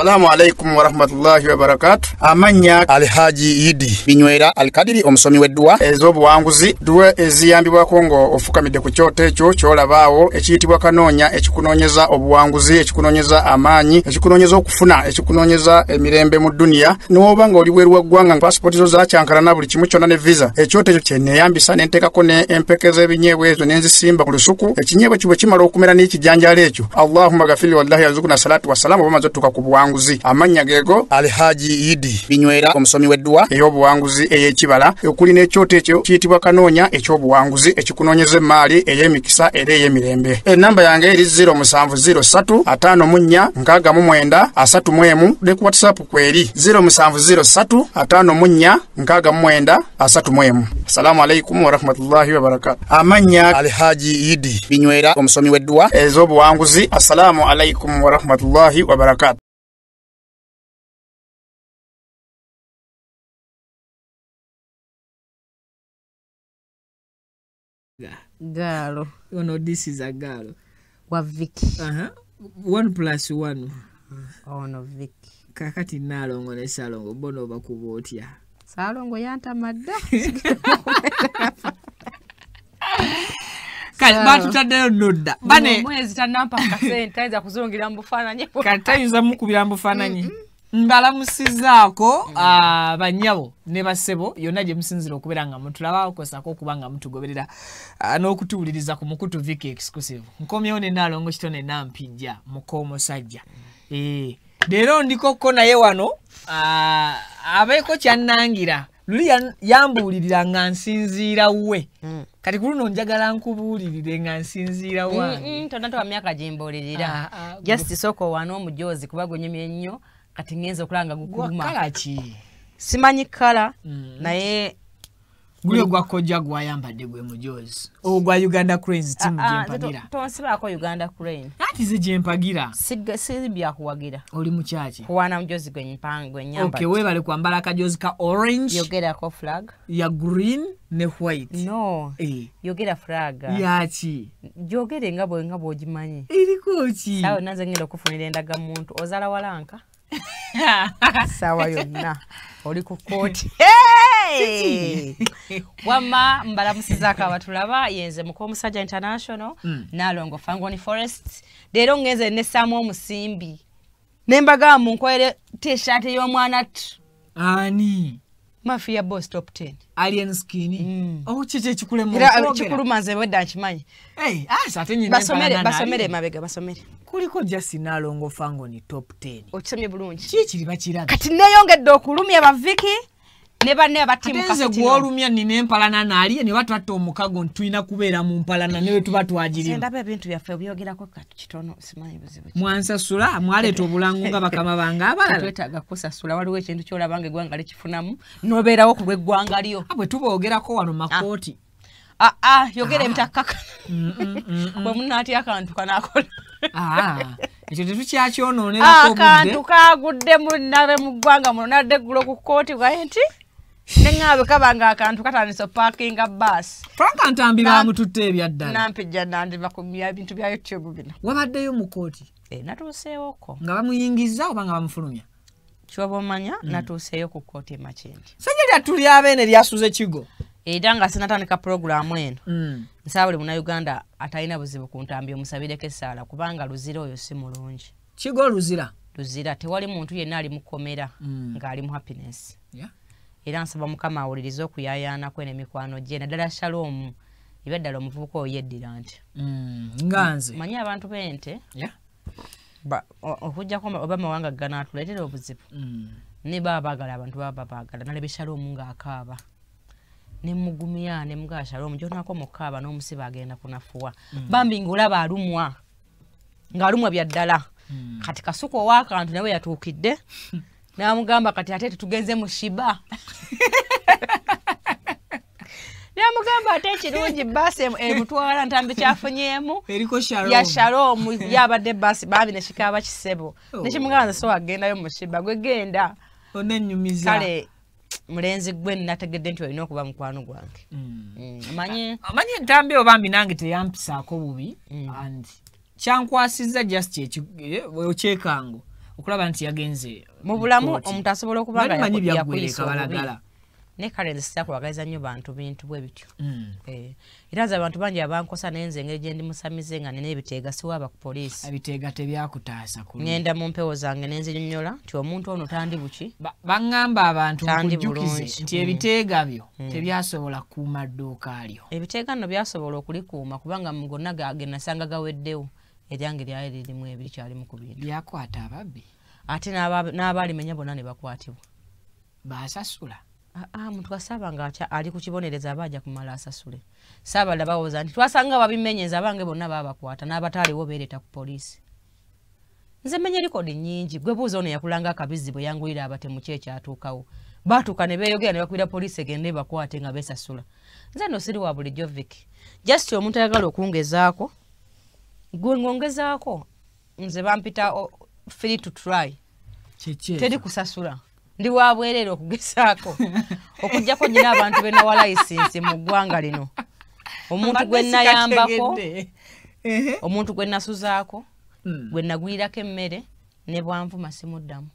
Assalamu alaikum wa rahmatullahi wa barakatuh. Amanya Alhaji Idi Binywera Alkadiri omusomi weddwa ez'obuwanguzi duwe eziyambibwa kongo ofukamidde ku kyoto ekyo kyolabaawo ekiyitibwa kanoonya ekikunoonyeza obuwanguzi ekikunoonyeza amaanyi ekikunoonyeza okufuna ekikunoonyeza emirembe mu dunia n'oba nga oli bweru waggwanga passport zo zakyankalana buli kimu kyonna ne visa ekyoto ekyo kyenneeyambisa ne nteekako ne empeke z'ebinyeebwa ezo ne nzisimba ku lusuku ekinyeebwa kibwe kimala okumera n'ekijanjaalo ekyo Allahumma ghafir wallahi yarzuqna salatu wassalamu bamaze otuuka ku buwanguzi amanya geego Alhaji Idi Binywera omusomi weddwa ey'obuwanguzi ey'ekibala okuli n'ekyoto ekyo kiyitibwa kanoonya eky'obuwanguzi ekikunoonyeza emaali ey'emikisa era ey'emirembe enamba yange eri 0703546931 ne ku WhatsApp kweri 0703546931 Assalamu alaikum wa rahmatullahi wa barakatuh. Amanya Alhaji Idi Binywera omusomi weddwa ez'obuwanguzi. Assalamu alaikum wa rahmatullahi wa barakatuh. Galo. You know, this is a girl. Wa Vicky. 1+1. Oh no, Vicky. Kakati nalongo ne salongo bono bakubotya. Salongo yanta madda. Kali batu tadde nodda. Bane mwezi tanampa kasente aiza kuzungira mbufananye. Kataiza mukubira mbufananye. Mbalamusizaako banyabo ne basebo yonna gye musinzira okubeera nga mutulaba okosako okuba nga mutugoberera n'okutuwuliriza ku mukutu Vicky exclusive nkomyewo ne naalongo kitone nampijja mukoomusajja leero ndikokko naye wano abeeko kyannangira luli yambuulirira nga nsinziira we kati ku luno njagala nkubuulirire nga nsinziira wange tonna twa myaka gyembuulirira just soko wano omujozi kuba gwenyumye nnyo kati ngenza okulanga gukuluma kala ki simanyi kala naye gule gwa kojja gwayambadde gwe mujozi ogwa Uganda Cranes team jempagira tonsibaako Uganda Crane ati ze jempagira si byakuwagira oli mukyaki kuwana mujozi gwe nyamba okay webale kwambala akajozi ka orange yogerako flag ya green ne white no yogera flag yaki jogere nga bw'ogimanyi eriko ki sawa nanze ngenda okufunira endaga muntu ozala walanka sawa yonna oli ku kooti wama mbalamusizaako abatulaba yenze Mukoomusajja International Nalongo Fangoni Forest leero ngenze nessaamu omusimbi nembaga munkwere t-shirt y'omwana ani Mafia Boss Top 10 alien skin chiche chikule mu era chikuluma nze wedda nkimanyi ate nyine basomere mabega basomere kuliko just Nalongo Fangoni Top 10 okisomye bulungi kiri bakiraga kati neyongedde okulumya ba Vicky ne banne abatimu katenze gwolumya nine empalana naliye ne batwatta omukago ntwina kubeera mu mpalana newe tuba twagirira senda ebintu byaffe byogerako kitono simanyi buzibu mwansasula mwaleeta obulangu nga bakama bange abalala twetaaga kusasula waliwo ekintu kyolabanga eggwanga likifunamu nobeerawo ku lw'eggwanga lyo bwe tuboogerako wano makooti yogera ebitakaka bwe munaatya akantu kanaakola ekyo tetukyakyonoonera akantu kaagudde munnabe mu ggwanga muno nadde eggulo ku kooti bwaye nti neŋŋaabe kabanga akantu katandisa opaakinga baasi franka ntambira mututte ebyaddala nampijja nandiva ku bintu bya YouTube bino wabaddeyo mu kooti natuuseewoko nga bamuyingiza oba nga bamufulumya kyoba omanya natuuseeyo ku kooti emakindi sajja lyatuli abeene lyasuze kigo era nga sinatandika programu eno nsaba buli munnayuganda atalina buzibu ku ntambi omusabireko essaala kubanga luzira oyo si mulungi kigo luzira tewali muntu yenna ali mukomera ng'ali mu happiness era nsaba Mukama awulirize okuyayaanako n'emikwano gye naddala Shalom ibe ddala omuvubuka oyo yeddira nti nga nze manyi abantu b'ente okujjako oba amawanga ganaatuleetera obuzibu ne baba baagala abantu baba baagala nalebe Shalom ng'akaaba ne mugumya ne mga Shalom gyonako mukaaba n'omusiba agenda kunafuwa bambi ng'olaba alumwa ng'alumwa bya ddala kati kasuku ow'akantu nawe yatuukidde n'amugamba kati ate tugenze mu shiba n'amugamba ate ekirungi baasi emutwala ntambi kyafunyeemu ya Shalom yabadde baasi bambi nekikaaba kisebo nekimugamba nze so agendayo mu shiba gwe genda onennyumiza kale mulenzi gwe nategedde nti olina okuba mukwano gwange amanyi entambi obambi nange teyampisaako bubi and kyankwasizza just ekyekango okulaba nti yagenze mu bulamu omuntu asobola okuba nga yakuyisa balagala ne kale nze sitakwagaliza nnyo bantu bintu bwe bityo era nze abantu bangi abankosa naye nze engeri gye ndi musamize nga nina ebiteega siwaaba ku poliisi ebiteega tebyakutaasa ngenda mu mpewo zange nenzinyonnyola nti omuntu ono tandi buki baŋŋamba abantu nkujjukize nti ebiteega byo tebyasobola kukuuma dduuka lyo ebiteega nno byasobola okulikuuma kubanga gonna ge nasanga gaweddewo eryange lyali lirimu ebiri kyalimu ku bintu byakwata ababbi ate n'abaalimenya bonna ne bakwatibwa baasasula muntu asaba nga ali ku kibonereza aba ajja kumala asasule saabala bawoza nti twasanga babimenyeza abange bonna babakwata n'abataaliwo beereta ku poliisi nze menya likodi nnyingi gwe buuza ono yakulanga akabizi bwe yanguyira abatemu ki ekyatuukawo baatuuka ne beeyogera ne bakwira poliisi egende bakwate nga beesasula nze no siri wa bulijjo Vicky just omuntu ayagala okungezaako gwe ngongezaako nze bampita free to try teri kusasula ndi wabwerera okugezaako okujjako nyina abantu bena wa license mu ggwanga lino omuntu gwe nayambako omuntu gwe nasuzaako gwe nagwirako emmere ne bwanvuma simuddamu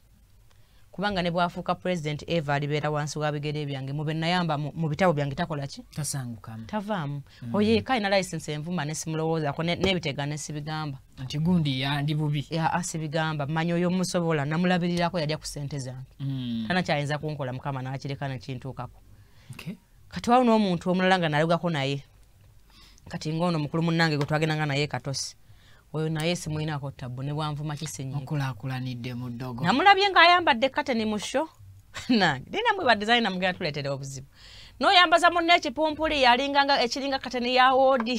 kubanga ne bwafuuka president Eva alibeera wansi wa bigere byange mu benayamba mu bitabo byange takola ki tasangukamu tavaamu oye kayina license envuma ne simulowoozaako n'ebiteega ne sibigamba nti gundi yandi bubi asibigamba manyi oyo musobola namulabirirako yalya ku ssente zange tana kyayinza kunkola mukama n'akireka nekintuukako kati wawo n'omuntu omulala nga nalugako naye kati ng'ono mukulu munnange gwe twagendanga naye Katosi oyo naye simulinaako ttabu ne bwanvuma kisenyi okulaakulanidde mu ddogo namulabye ng'ayambadde kateni mu sho nange linamwe ba designer mugenda tuleetera obuzibu n'oyambaza munne ekipumpuli yalinganga ekiringa kateni ya woodi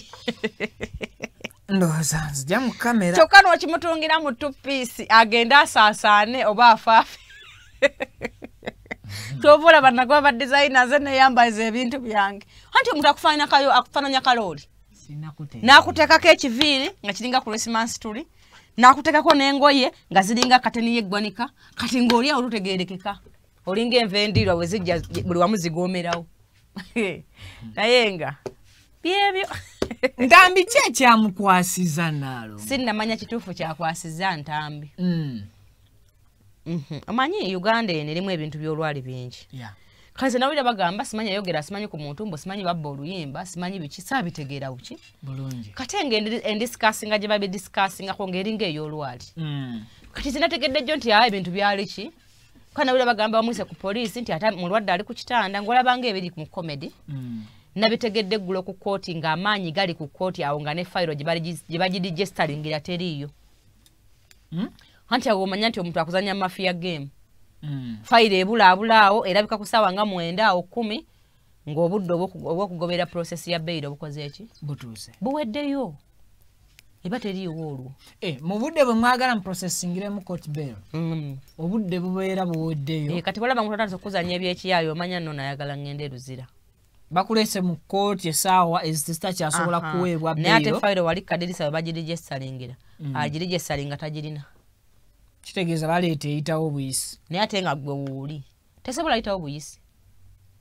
ndowooza nzija mu kamera kyokka n'okimutungira mu two-piece agenda asaasaane oba afaafe twovola bannagwa ba designer ze neyambaza ebintu byange anti omuntu akufaananya kalooli n'akuteekako ekiviiri nga kiringa Christmas tuli n'akuteekako n'engoye nga ziringa kateni y'eggwanika kati ng'oli awo lutegeerekeka olinga enva endiirwa bwe zijja buli wamu zigoomerawo naye nga byebyo ntambi ki ekyamukwasiza naalo sinnamanya kituufu kyakwasiza ntambi omanyi Uganda eno erimu ebintu by'olwali bingi kaze nawulira bagamba simanyi ayogera simanyi ku muntu mbo simanyi babba oluyimba simanyi biki saabitegeera buki bulungi kate endiscussinga gye babidiscussingako ng'eringa ey'olwali kati sinategedde jjo nti ebintu byali ki kwa nawulira bagamba bamwise ku poliisi nti ate mulwadde ali ku kitanda ng'olabanga ebiri mu comedy nabitegedde eggulo ku kooti ng'amaanyi gali ku kooti awo nga ne fayiro gye bagidigestalingira teriiyo anti awo omanya nti omuntu akuzanya mafia game fayiro ebulaabulaawo erabika ku ssaawa nga 9 awo 10 ng'obudde obw'okugobera process ya beyiro bukoze eki butuuse buweddeyo eba teriiwo olwo mu budde bwe mwagala mu processingiremu court bail obudde bubeera buweddeyo kati balaba muntu atandise okuzanya ebyekiyaayo omanya nno nayagala ngende eruzira bakulese mu kooti essaawa ezitakyasobola kuweebwa naye ate fayiro wali kadirisa bwe bagirigyessalingira agirigyessalinga tagirina kitegeeza baleeta eyitawo obuyisi naye ate nga gwe wuuli tesobola yitawo obuyisi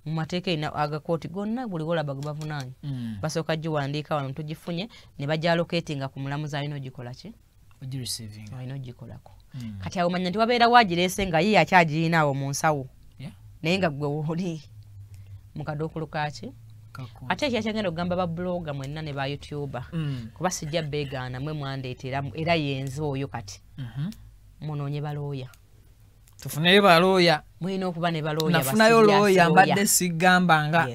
mu mateeka agakooti gonna buli wolaba gwe bavunaanye basooka giwandiika wano tugifunye ne bagyalokeetinga ku mulamuzi alina ogikola ki alina ogikolako kati awo manya nti wabeera wagireese nga ye akyagirina awo mu nsawo naye nga gwe wuuli mu kaduukulu kaki ate ekyakyagenda okugamba babloga mwenna ne ba youtuber kuba sijja beegaana mwe mwandeetera era yenze oyo kati munoonye balooya tufuneyo balooya mulina okuba ne balooya nafunayo looya mbadde sigambanga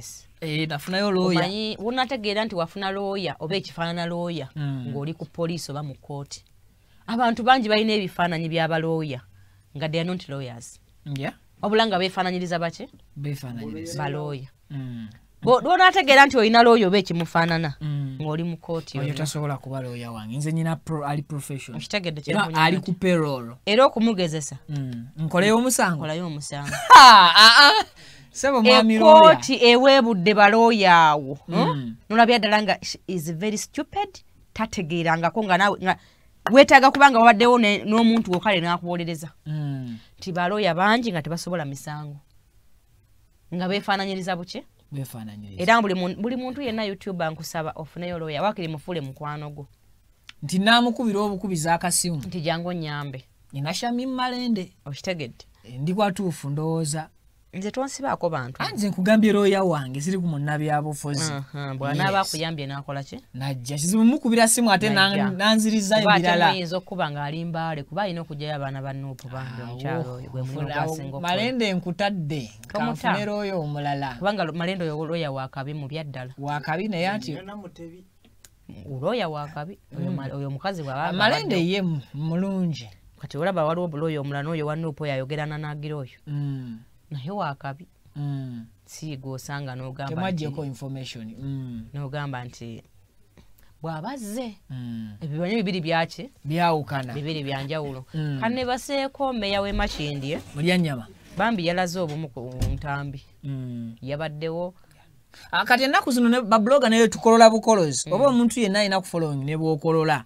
nafunayo looya omanyi wunategeera nti wafuna looya oba ekifaanana looya ng'oli ku poliisi oba mu kooti abantu bangi balina ebifaananyi by'abalooya nga they are not lawyers wabula nga beefaananyiriza baki balooya bw'onaategeera nti olina looya oba ekimufaanana ng'oli mu kooti oyo tasobola kuba looya wange nze nyina ali profession okitegedde ali ku payroll era okumugezesa nkoleyo omusango nkolayo omusango sebo mwami looya ekooti eweebudde balooya awo nolabya ddala nga is very stupid tategeerangako nga weetaaga kubanga wabaddewo n'omuntu wokale n'akuwolereza nti balooya bangi nga tebasobola misango nga beefaananyiriza buki era buli muntu yenna YouTube nkusaba ofuneyo looya wakiri mufuule mukwano gwo nti naamukubira obukubiza akasimu nti jangu nyambe nina Shami Malende okitegedde ndi kwatuufu ndowooza nze tonsibaako bantu nze nkugambye looya wange ziri ku munnabyabufuzi bw'anaaba akuyambye n'akola ki najja kizibu mukubira simu ate nanziriza ebirala ayinza okuba ng'ali mbaale kuba alina okugyayo abaana ba Nuupu bambi omukyalo oyo gwe muno gwasinga okukola Malende nkutadde kanfune looya omulala kubanga Malende oyo looya wakabi mu byaddala wakabi naye ati looya wakabi oyo omukazi bw'aba Malende ye mulungi kati olaba waliwo bulooya omulala n'oyo wa Nuupu oyo ayogerana n'agira oyo naye wakabi siiga osanga temwaggyeko information n'ogamba nti bw'abazze ebibanyi bibiri byaki byawukana bibiri byanjawulo kanne baseeko meya w'e Makindye mulyannyama bambi yalaze obumu ku ntambi yabaddewo kati ennaku zino ne babloga naye tukolola bukolozi oba omuntu yenna alina ku following ne bw'okolola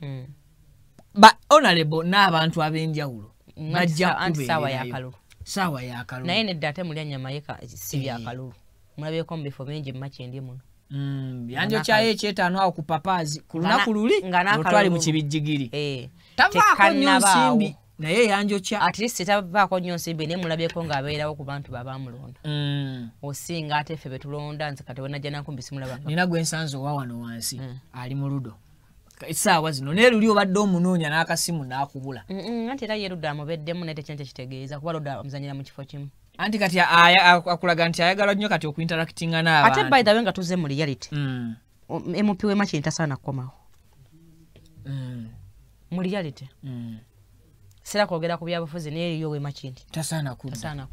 ba honorable n'abantu ab'enjawulo bajja kubeererayo sawa ya kalulu naye nedda ate mulyannyama yeka si bya kalulu mulabeeko mu bifo bingi mu Makindye muno yanjo kyayo ekyetaano awo ku papazi ku lunaku luli otwali mu kibijjigiri tavaako nnyo nsimbi naye yanjo kya at least tavaako nnyo nsimbi naye mulabeeko ng'abeerawo ku bantu babamulonda osinga ate ffe betulonda nze kati wenajja nankumbi simulabanga nina gwe nsanze owa wano wansi ali mu ludo essaawa zino naye luli obadde omunoonya n'akasimu n'akubula anti era ye Ludo amubeddemu naye tekyente kitegeeza kuba Ludo amuzanyira mu kifo kimu anti kati akulaga nti ayagala nnyo kati okuinteractinga n'abantu ate by the way nga tuze mu reality MP w'e Makindye tasaana kukomawo mu reality sera kwogera ku byabufuzi naye yo w'e Makindye tasaana kudda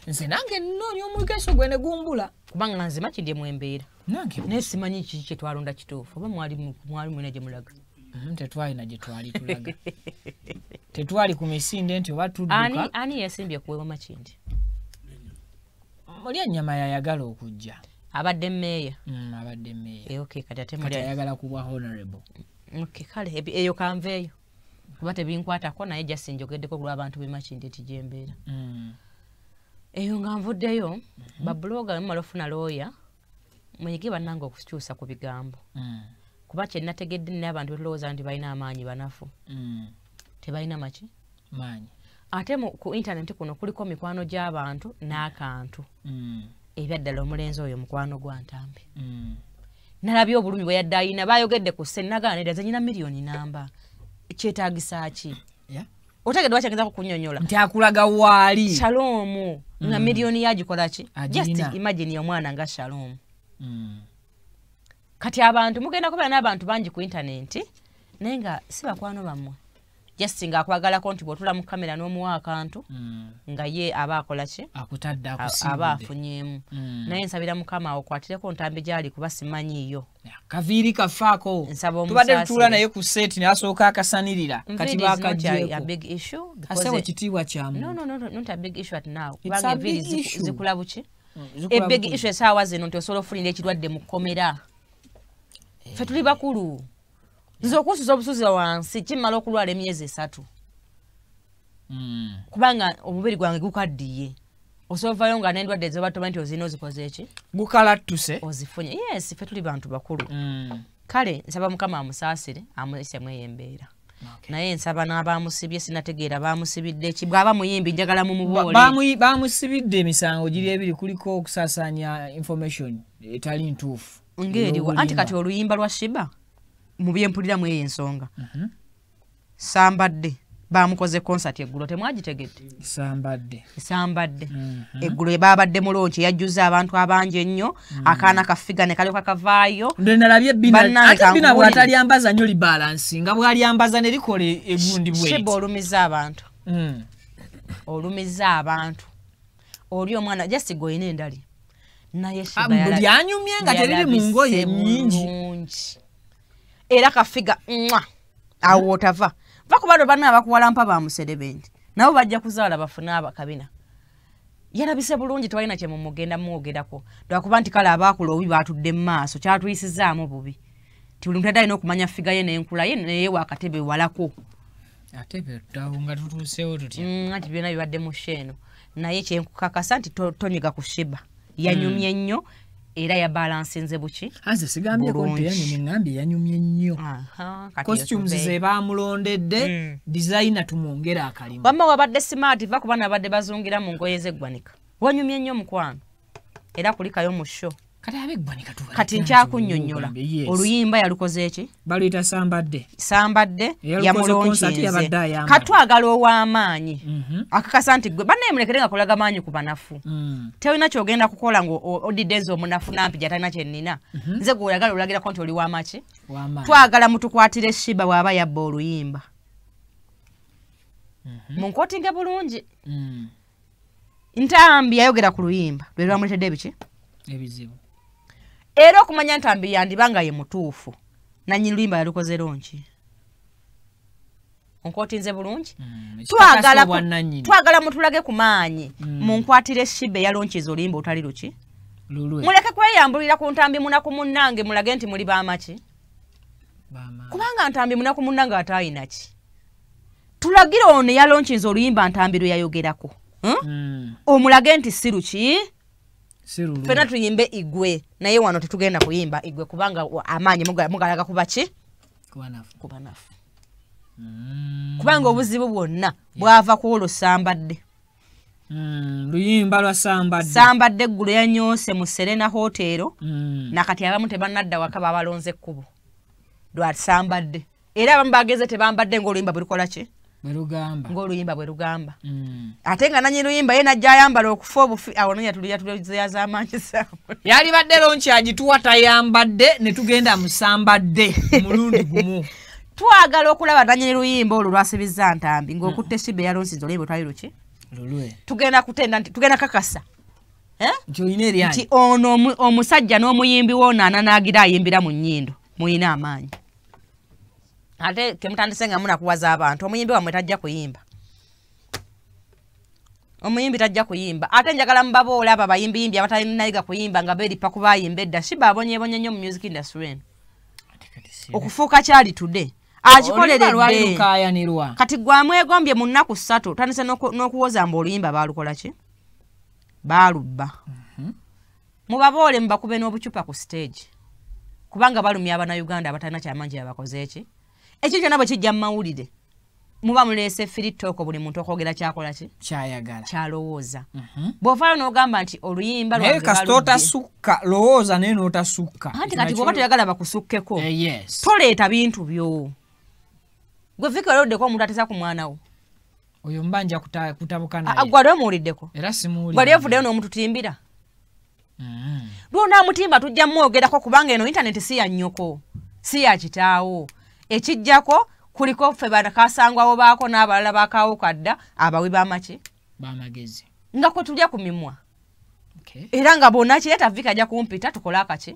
nze nange nnoonya omugeso gwe ne gumbula kubanga nze Makindye mwembeera naye simanyi kiki kye twalonda kituufu oba mwali mwina gye mulaga tetwalina gye twali tulaga tetwali ku misinde nti oba tudduka ani yasimbye kuwewa Makindye mulyannyama yayagala okujja abadde mmeeya abadde mmeeya okay kati ate yayagala kuba honorable okay kale eyo kanveeyo kuba tebinkwatako naye just njogeddeko lw'abantu b'e Makindye tijembeera eyo nga nvuddeyo babloga bamala ofuna looya mwenyige bannange okukyusa ku bigambo kuba kye nategedde naye abantu betulowooza nti balina amaanyi banafu tebalina maki maanyi ate ku internet kuno kuliko mikwano gy'abantu n'akantu ebyaddala omulenzi oyo mukwano gwa Ntambi nalabye obulumi bwe yadde ayina bayogedde ku ssenagana nedda zenyina miliyoni namba kyetaagisa ki otegedde wakyageza kukunnyonnyola nti akulaga waali Shalom nga miliyoni yagikola ki just imagine omwana nga Shalom kati abantu mugenda kubeera n'abantu bangi ku internet naye nga si bakwano bammwe just nga akwagalako nti bw'otula mu kamera n'omuwa akantu nga ye aba akola ki akutadde akusiibudde aba afunyeemu naye nsabira Mukama okwatireko Ntambi gy'ali kuba simanyiiyo kaviiri kafaako nsaba tubadde tutuula naye ku seeti n'asooka akasanirira kati baakaggyeko asebo kitiibwa kyamu not a big issue at now kubanga enviiri zikula buki a big issue essaawa zino nti osobola okufunira ekirwadde mu kkomera ffe tuli bakulu nze okusuza obusuzi wansi kimala okulwala emyezi 3 kubanga omubiri gwange gukaddiye osovayo nga n'endwadde ezobatoba nti ozina ozikoze eki gukalattuse ozifunye yes ffe tuli bantu bakulu kale nsaba Mukama amusaasire amuyisemu ey'embeera naye nsaba n'abamusibye sinategeera bamusibidde eki bw'aba muyimbi njagala mu muboole bamusibidde emisango giri ebiri kuliko okusaasaanya information etali ntuufu ng'eriwa anti kati oluyimba lwa Shiba mu byempuliramu eyo ensonga sambadde bamukoze concert eggulo temwagitegedde sambadde eggulo babadde mulonki yajjuza abantu abangi ennyo akaana kafiga ne kalyoka kavaayo nalabye bina bw'atalyambaza nnyo libalansi nga bw'alyambaza ne likola egundi bweti Shiba olumiza abantu oli omwana just goyina endali naye Shiba lyanyumye nga teriri mu ngoye nnyingi era kafiga awo otava vakuba bano abakuwalampa bamuserebenti nabo bajja kuzaala bafuna abakabina yarabise bulungi tewalina kye mumugenda mwogerako lwakuba nti kale abaakula obubi batudde mu maaso kyatuyisizaamu bubi ti buli muntu alina okumanya figa ye n'enkula ye naye wakatebe walako ate nga tutuuseewo tutya anti byonna bibadde mu sheeno naye kyenkukakasa nti tonyiga ku Shiba yanyumye nnyo era ya balansinze buki Aze sigambye ko nti ngambye yanyumye nnyo. Costumes ze bamulondedde designer tumwongera akalimu. Wamma wabadde smart va kubana badde bazungira mu ngoye zeggwanika. Wanyumye nnyo mukwano. Era kulikayo mu show. Kati abeggwanika tu. Kati nkyakunnyonnyola. Oluyimba yalukoze eki? Baluyita Sambadde. Sambadde yamulonkinze. Katwagala ow'amaanyi. Akakasa nti gwe banne mulekere nga kolaga maanyi ku banafu. Tewina kyogenda kukola ngo odidde omunafu nampi gy'atalina kye nnina. Nze gwe oyagala olagirako nti oli w'amaki? Twagala mutukwatire Shiba bw'aba yabba oluyimba. Munkootinge bulungi. Ntambi yayogera ku luyimba. Lwe lwamuletedde ebiki? Ebizibu. Era okumanya Ntambi yandibanga ye mutuufu. Nanyi luyimba yalukoze lonki. Onkootinze bulungi? Twagala mutulage ku maanyi. Munkwatire Shiba yalonkiza oluyimba otali luki? Muleke kweyambulira ku Ntambi munaku munnange mulage nti muli bamaki? Kubanga Ntambi munaku munnange atayina ki? Tulagira ono yalonkiza oluyimba Ntambi lwe yayogerako. Omulage nti si luki? Fena tuyimbe igwe naye wano tetugenda kuyimba igwe kubanga amaanyi mugalaga kuba ki? Kuba nafu. Kubanga obuzibu bwonna bwava ku olwo Sambadde. Luyimba lwa Sambadde. Sambadde eggulo yanyoose mu Serena Hotel nakati abamu tebannadda waka babalonze ekkubo lwa Sambadde. Era abamu bageze tebambadde ng'oluyimba bwe lukola ki? Ng'oluyimba bwe lugamba. Ate nga nanyi luyimba ye najja ayambala okufa obufi awo nonya tuliyaza amaanyi saamu. Yali badde lonki agituwa tayambadde ne tugenda mu Sambadde mulundi gumu. Twagala okulaba nanyi luyimba olwo lwasibizza Ntambi ng'okutte Shiba yalonsiza oluyimba otali luki? Lulwe. Tugenda kutenda nti tugenda kakasa. Joine eri nti ono omusajja n'omuyimbi w'onaana n'agira ayimbira mu nnyindo muyina amaanyi. Ate kemutandise nga munakuwaza abantu omuyimbi wamwe tajja kuyimba. Omuyimbi tajja kuyimba. Ate njagala mbaboola abo abayimbi abatalinayiga kuyimba nga beeripa ku bayimba edda. Shiba abonyeebonye nnyo mu music industry eno. Okufuuka kyali today. Akikoleredde. Kati gwamwegombye mu nnaku 3 tandise n'okuwoza mbu oluyimba baalukola ki? Baalubba. Mubaboole mubakube n'obucupa ku stage. Kubanga balumya Abannayuganda abatalina kyamaanyi abakoze eki? Ekyo kyonna bwe kijja mu mawulire. Muba muleese free talk buli muntu okwogera kyakola ki? Kyayagala. Kyalowooza. Bw'ofaayo n'ogamba nti oluyimba lwange balubye. Naye kasita otasukka, lowooza naye n'otasukka. Anti kati bw'oba toyagala bakusukkeko. Yes. Toleeta bintu byo. Gwe Vika loddeko omuntu atesa ku mwana wo. Oyo mbanja kutabuka naye. Gwali omuwuliddeko. Era simuwulira. Gwali evuddeyo n'omuntu timbira. Lwona mutimba tujja mwogerako kubanga eno internet si ya nnyoko. Si ya kitaawo. Ekijjako kuliko ffe banakasangwawo baako n'abalala bakaawo kadda abawi b'amaki? B'amagezi. Nga kwe tujja ku mimwa. Era nga bonna kireeta Vika ajja kumpita tukole akaki?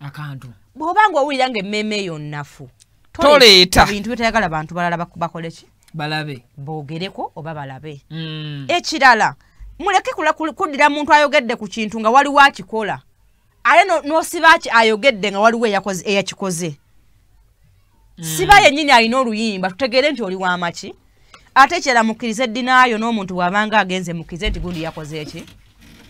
Akantu. Bw'obanga owulira ng'emmeme eyo nnafu. Toleeta. Bintu bitayagala bantu balala bakole ki? Balabe. Boogereko oba balabe. Ekirala. Muleke kuddira muntu ayogedde ku kintu nga waliwo akikola. Ale n'osiba ki ayogedde nga waliwo eyakikoze. Siba yennyini alina oluyimba tutegeere nti oli w'amaki. Ate ekirala mukkirize eddinaayo n'omuntu bw'abanga agenze mukkirize nti gundi yakoze eki?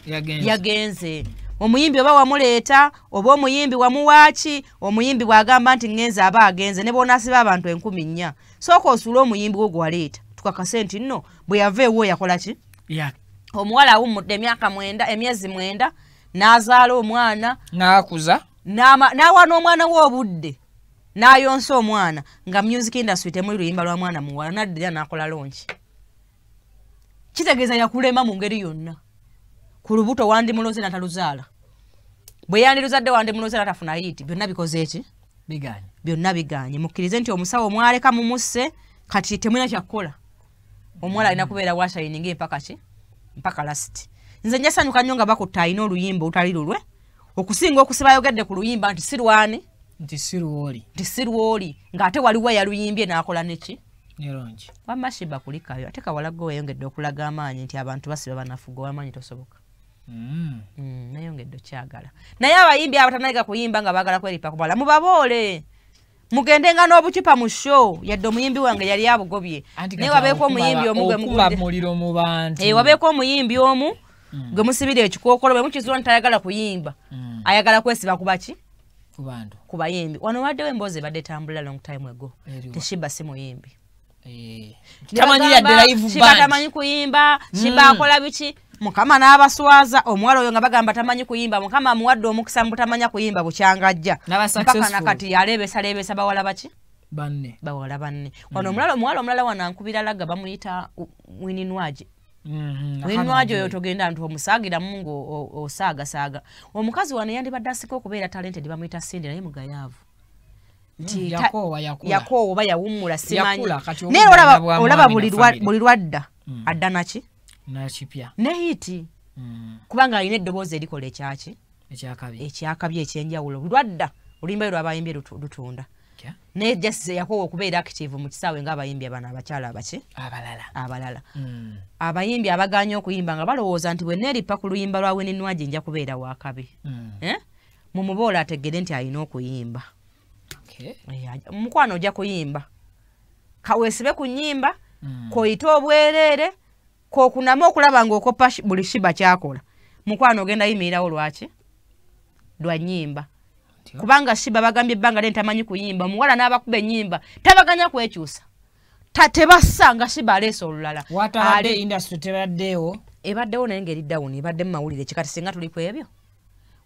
Yagenze. Omuyimbi oba wamuleeta oba omuyimbi wamuwaaki omuyimbi bw'agamba nti ngenze aba agenze ne boonasiba abantu 1000. Sooka osuule omuyimbi wo gwe waleeta tukakase nti nno bwe yava ewo yakola ki? Omuwala awummudde emyezi 9 n'azaala omwana n'akuza n'awa n'omwana we obudde n'ayonsa omwana nga music industry temuli luyimba lwa mwana muwala naddira n'akola lonki. Kitegeeza yakulema mu ngeri yonna. Ku lubuto wandimuloze nataluzaala. Bwe yandiruzadde wandimuloze natafuna yiti byonna bikoze eki? Biganye. Byonna biganye. Mukkirize nti omusawo mwaleka mumusse kati temulina kyakukola. Omuwala alina kubeera washayininga empaka ki? Mpaka last. Nze njasanyuka nnyo nga bakutta alina oluyimba otali lulwe. Okusinga okusiba ayogedde ku luyimba nti sirwani. Nti sirwoli. Nti sirwoli. Ng'ate waliwo yaluyimbye n'akola neki? Nirungi. Wamma Shiba kulikayo. Ate kawalaga weyongedde okulaga amaanyi nti abantu basiba banafuga w'amaanyi tosoboka. Nayongedde kyagala. Naye abayimbi abatanayiga kuyimba nga baagala kweripa ku bala mubaboole. Mugendenga n'obucupa mu show yadde omuyimbi wange yali abugobye. Naye wabeeko omuyimbi omu gwe mugudde. Muliro mu bantu. Wabeeko omuyimbi omu gwe musibire ekikokolo bwe mukizula ntayagala kuyimba ayagala kwesiba kubaki ku bayimbi wano waddewo emboozi ebadde tambula long time ago teshiba si muyimbi tamanyi kuyimba shiba akola biki mukama n'abaswaza omuwala oyo nga bagamba tamanyi kuyimba mukama amuwadde omukisa mutamanya kuyimba bukyangajja mpaka nakati yaleebesa bawala baki bawala banne wano omuwala omulala wanankubira laga bamuyita wininwaje wininwaje oyo togenda nti omusaagira mungu osaagasaaga omukazi wano yandibadde asika okubeera talented bamuyita Cindy naye mugayaavu yakoowa oba yawummula simanyi naye olaba buli lwadda adda naki nehiti kubanga alina eddoboozi erikola ekyakabi ekyenjawulo lwadda oluyimba lwabayimbi lutunda naye just yakoowa okubeera active mu kisaawe ng'abayimbi abana abakyala abaki abalala abayimbi abaganya okuyimba nga balowooza nti bwe neeripa ku luyimba lwa Wininwaji nja kubeera wakabi mumuboola ategere nti alina okuyimba mukwano ojja kuyimba kaweesibe ku nnyimba koyite obwereere kokunama okulaba ng'okopa buli shiba kyakola mukwano ogenda yimirirawo lwaki lwa nnyimba kubanga shiba bagambye ebbanga lye ntamanyi kuyimba omuwala n'abakuba ennyimba tabaganya kwekyusa tebassa nga shiba aleesa olulala ebaddewo naye ngeri down ebadde mu mawulire kikati singa tuli ku ebyo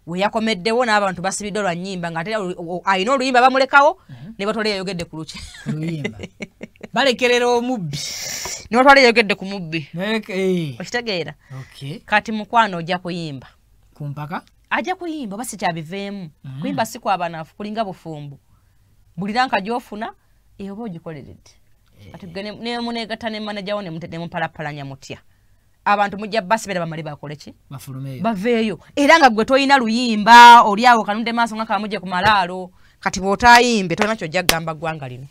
we yakomeddewo n'abantu basibidde olwa nnyimba nga alina oluyimba bamulekawo ne batwala yayogedde ku luki balekerera omubbi ne batwala yayogedde ku mubbi okitegeera kati mukwano ojja kuyimba kumpaka ajja kuyimba oba sikyabiveemu kuyimba si kwabanafu kulinga bufumbo bulira nka gyofuna oba ogikoleredde kati nemunegatta ne manajawo nemupalapalanya mutya abantu mujja basibera bamali bakole ki baveeyo era nga gwe toyina luyimba oli awo kanunde maaso nga kamuje ku malaalo kati bw'otayimbe tolina kyojja kugamba ggwanga lino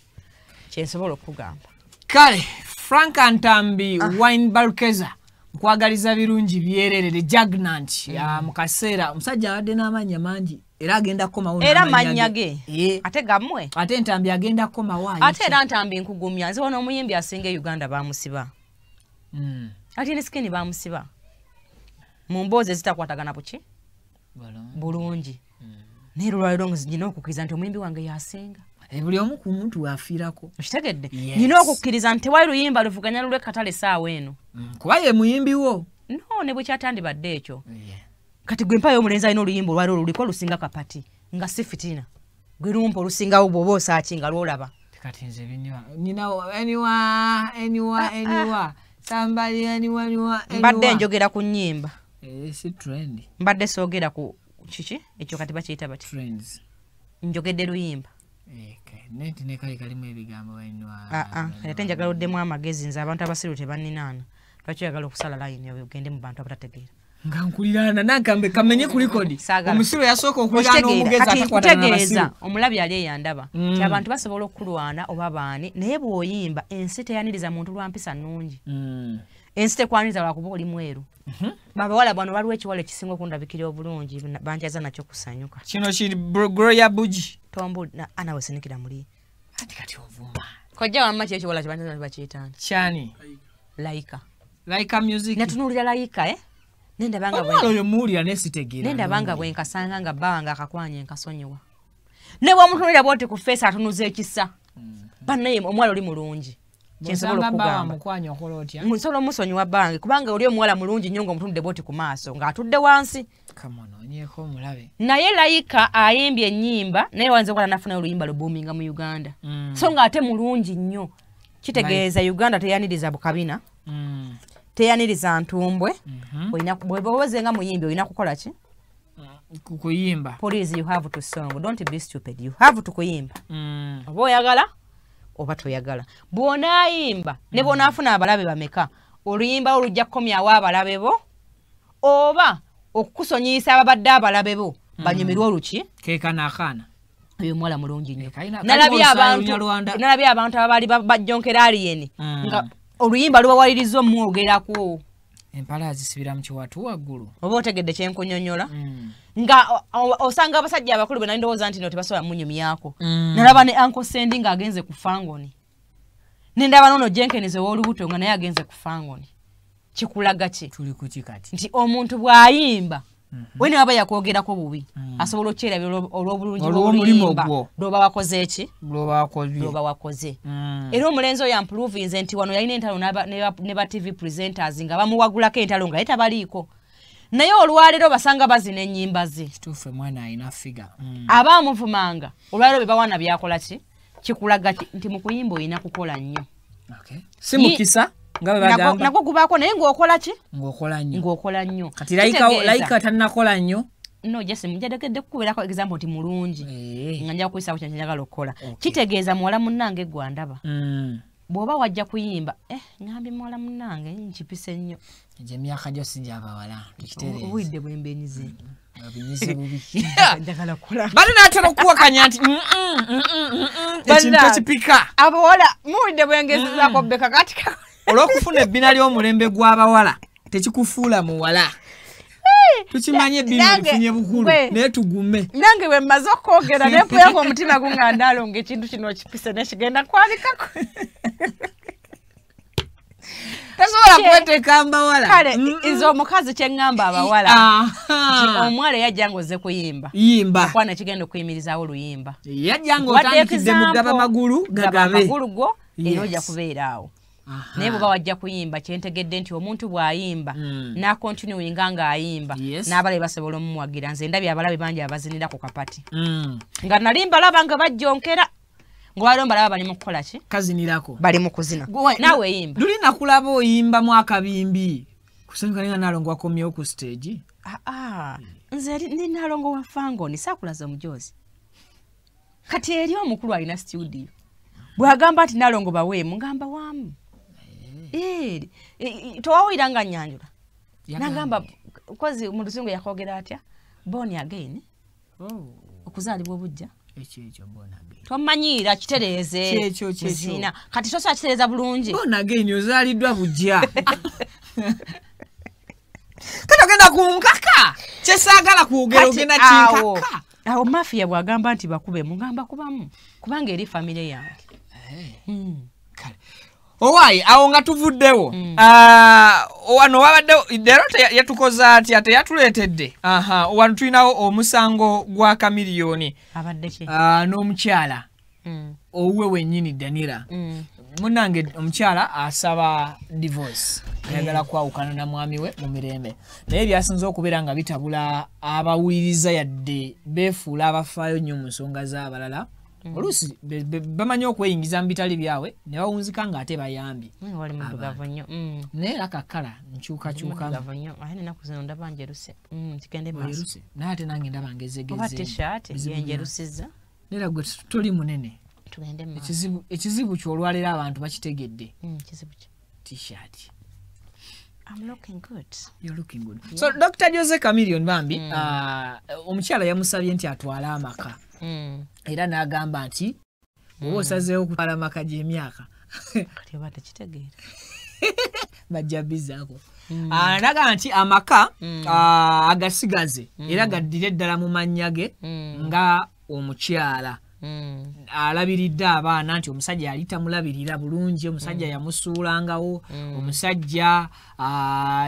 kyensobola okugamba kale Frank Antambi Wine Barkeza nkwagaliza birungi byererere Jagnant mu kaseera omusajja abadde n'amanya mangi era agenda komawo era manya ge ate gammwe ate Ntambi agenda komawo ate era Ntambi nkugumya nze wano omuyimbi asinga Uganda bamusiba ate ne skini bamusiba mu mboozi ezitakwatagana buki bulungi naye lwaliro nina okukkiriza nti omuyimbi wange yasinga buli omu ku muntu wafiirako okitegedde nina okukkiriza nti tewali luyimba luvuganya lulwe katale saawa eno kuba ye muyimbi wo no ne bwekyatandibadde ekyo kati gwe mpayo omulenzi alina oluyimba olwaliro luliko lusinga kapati nga si fitina gwe lumpa olusingawo bw'oba osaaki nga lwolaba kati nze anywa somebody anywa mbadde njogera ku nnyimba si trend mbadde soogera ku kiki ekyo kati bakiyita bati trends njogedde luyimba neti nekali kalimu ebigambo anywa ate njagala oddemu amagezi nze abantu abasiru tebanninaana lwaki oyagala okusala line ogende mu bantu abatategeera nga nkuliraana nagambe kamenye ku likodi omusiru yasooka okuliraana omugezi atakwatana n'abasiru omulabi ali eyandaba ti abantu basobola okulwana oba baani naye bw'oyimba ensi teyaniriza muntu lwa mpisa nnungi ensi tekwaniriza lwakuba oli mweru babawala bano waliwo ekiwala ekisinga okundabikira obulungi banjaza nakyo kusanyuka kino kiri Gloria Buji tombu ana wesenikira muli ati kati ovuma kojja wamma kyekiwala kibanjaza bakiyitani kyani Laika music natunulira Laika nenda banga bwe oyo muulira nesitegeera nenda banga bwe nkasanga nga banga akakwanya nkasonyiwa ne bw'omutunulira bwoti ku face atunuza ekisa bannaye omwala oli mulungi kyensobola okugamba mukwanya okola otya musobola omusonyiwa bange kubanga oli omuwala mulungi nnyo ng'omutunudde bwoti ku maaso ng'atudde wansi kamononyeko omulabe naye Laika ayimbye ennyimba naye wanze okola nafuna oluyimba lubuuminga mu Uganda so ng'ate mulungi nnyo kitegeeza Uganda teyaniriza bukabina teyaniriza ntumbwe bwebawozenga muyimbi olina kukola ki kuyimba please you have to song don't be stupid you have to kuyimba oba oyagala oba toyagala bw'onaayimba ne bw'onaafuna abalabe bameka oluyimba olujja kukomyawo abalabe bo oba okukusonyiisa ababadde abalabe bo banyumirwa oluki keekanaakaana oyo muwala mulungi nnyo nalabye abantu abaali bajjonkera aliyeni nga oluyimba lubawaliriza omwogerako empala azisibira mu kiwatu waggulu oba otegedde kyenkunyonyola nga osanga abasajja abakulu bena ndowooza nti no tebasobola munyumyako nalaba ne Uncle Sandy ng'agenze ku fangoni nendaba nono Jenkins ow'olubuto nga naye agenze ku fangoni kikulaga ki tuli kuki kati nti omuntu bw'ayimba we ne aba yakwogerako bubi asobola okyerabira olw'obulungi bw'oluyimba lw'oba wakoze eki lw'oba wakoze era omulenzi oyo amprovinze nti wano yalina entalo ne ba TV presenters nga bamuwagulako entalo nga ye tabaliiko naye olwaleero basanga bazina ennyimba ze kituufu mwana alina figa aba amuvumanga olwaleero bye bawana byakola ki kikulaga nti mu kuyimba olina kukola nnyo si mukisa nga bwe bagamba nako gubaako naye ng'okola ki ng'okola nnyo kati layika tannakola nnyo no jese mujadegedde kukubeerako example nti mulungi nga njala kuyisako kyange njagala okukola kitegeeza muwala munnange gwe ndaba bw'oba wajja kuyimba ngambi muwala munnange nkipise nnyo egyo emyaka gyo si gy'abawala obudde bwembenyize obinyize bubi njagala kukola bali n'atera okuwakanya nti ekintu ekipika abawala muwudde bwengezezaako bbeka kati olw'okufuna ebbina ly'omulembe gw'abawala tekikufuula muwala tukimanye ebbina lifunye bukulu naye tugume nange bwe mmaze okwogera neepuyako omutima guŋŋandaalonga ekintu kino kipise nekigenda kwabikako tasobola kweteeka mbawala kale nze omukazi kyeŋŋamba abawala omuwala yajja ng'ozze kuyimba akwana ekigenda okuyimirizaawo oluyimba yajja ng'otandikidde mugaba magulu gagabe magulu go era ojja kubeeraawo naye bw'oba wajja kuyimba kyentegedde nti omuntu bw'ayimba n'akontinuinga ng'ayimba n'abalabe basobola omumuwagira nze ndabye abalabe bangi abazinira ku kapati nga nali mbalaba nga bajjonkera ng'olwaliwo mbalaba bali mu kukola ki kazinirako bali mu kuzina naawe yimba luli nakulaba oyimba mu akabimbi kusanyuka ninga Nalongo wakomyewo ku stage nze ndi Nalongo wa Fangoni saakulaza omujoozi kati eri omukulu alina studio bw'agamba nti Nalongo baweemu ngamba waamu towawulira nga Nyanjula nagamba kozi mu Lusungu yakwogera atya born again okuzaalibwa obujja ekyo born again twamanyiira kitereeze kizina kati tosobola kitereeza bulungi born again ozaaliddwa bujja kati ogenda kunkaka kyesaagala kwogera ogenda kinkaka awo mafiya bw'agamba nti bakube mugamba kubamu kubanga eri famire yange kale owaayi awo nga tuvuddewo wano wabaddewo leero yatukoza atya teyatuleetedde wano tulinawo omusango gwa Kamiliyoni n'omukyala owuwe wennyini Danira munnange omukyala asaba divorce ayagala kwawukana na mwami we mu mirembe naye byasinze okubeera nga bitabula abawuliriza yadde beefuula abafaayo nnyo mu nsonga z'abalala oluusi bamanyi okweyingiza mu bitali byabwe ne bawunzika ng'ate bayambye naye era kakala nkyukakyukamu naye ate nange ndaba ngezegeze nera gwe tuli munene ekizibu ky'olwaleero abantu bakitegedde t-shirt I'm looking good. You're looking good. So Dr. Jose Kamiliyoni bambi omukyala yamusabye nti atwale amaka era n'agamba nti bw'oba osazeewo okutwala amaka gy'emyaka kati oba tekitegeera bajja bizaako n'agamba nti amaka agasigaze era gaddire ddala mu mannya ge nga omukyala alabiridde abaana nti omusajja yali tamulabirira bulungi omusajja yamusuulangawo omusajja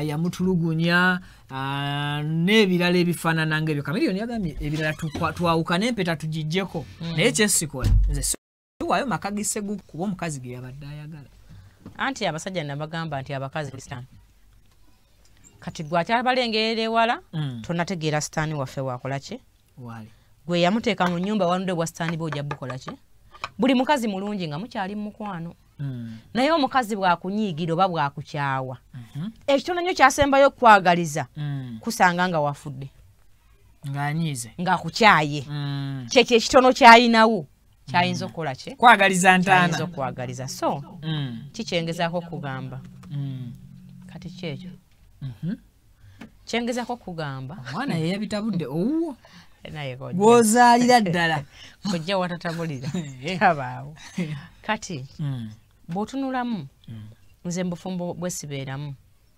yamutulugunya n'ebirala ebifaanana ng'ebyo Kamiliyoni yagambye ebirala twawukane empeta tugijjeko naye kyesikola nze siwaayo maka gisegu kuba omukazi ge yabadde ayagala anti abasajja nabagamba nti abakazi sitaani kati gwe akyalabalengerera ewala tonategeera sitaani waffe wakola ki wali gwe yamuteeka mu nnyumba wanudde bwa sitaani bwe ojja bukola ki buli mukazi mulungi nga mukyali mu mukwano naye omukazi bwakunyiigira oba bwakukyawa ekitono nnyo kyasembayo okwagaliza kusanga nga wafudde ng'anyiize ng'akukyaye kyekyo ekitono kyayinawo kyayinza okukola ki kwagaliza ntaana kyayinza okwagaliza so kikyengezaako okugamba kati kyekyo kyengezaako okugamba omwana ye yabitabudde owuwo naye gw'ozaalira ddala kojja watatabulira tabaawo kati bw'otunulamu nze mbufumbo bwe sibeeramu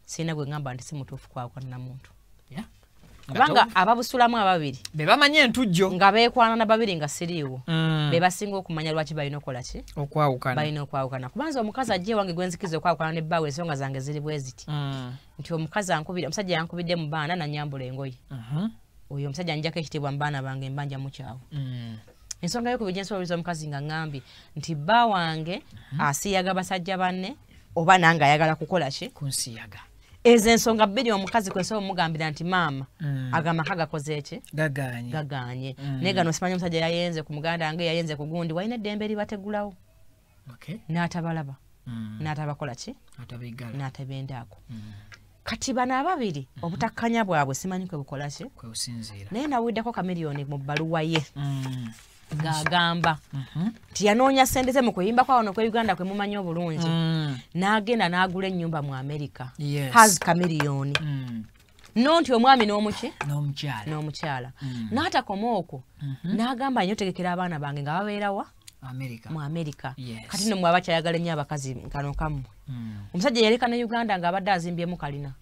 sirina gwe ngamba nti si mutuufu kwawukana na muntu kubanga ababusulamu ababiri be bamanye entujjo nga beekwanana babiri nga siriiwo be basinga okumanya lwaki balina okukola ki balina okwawukana kubanza omukazi ajje wange gwenzikiza okwawukana ne bbaawe ensonga zange ziri bwe ziti nti omusajja yankubidde mu baana nanyambula engoye oyo omusajja njako ekitiibwa mu baana bange mbanja mukyawo ensonga y'okubiri gyensoboliza omukazi nga ŋŋambye nti bba wange asiyaga basajja banne oba nange ayagala kukola ki kunsiyaga ezo ensonga bbiri omukazi kwensoba omugambira nti maama agamaka gakoze eki gaganye naye gano simanyi omusajja yayenze ku muganda wange yayenze ku gundi walina eddembe libategulawo n'atabalaba n'atabakola ki n'atabendaako kati bano ababiri obutakkanya bwabwe simanyi kwe bukola ki naye nawuddeko kamiliyoni mu bbaluwa ye gagamba nti yanoonya ssente ze mu kuyimba kwa wano kwe Uganda kwe mumanyi obulungi n'agenda n'agula ennyumba mu America has kamiliyoni no nti omwami n'omukyala n'atakoma okwo n'agamba nnyo tegekera abaana bange nga babeerawa mu America kati no mwaba kyayagala nnyo abakazi kano kammwe omusajja yaleka ne Uganda ng'abadde azimbyemu kalina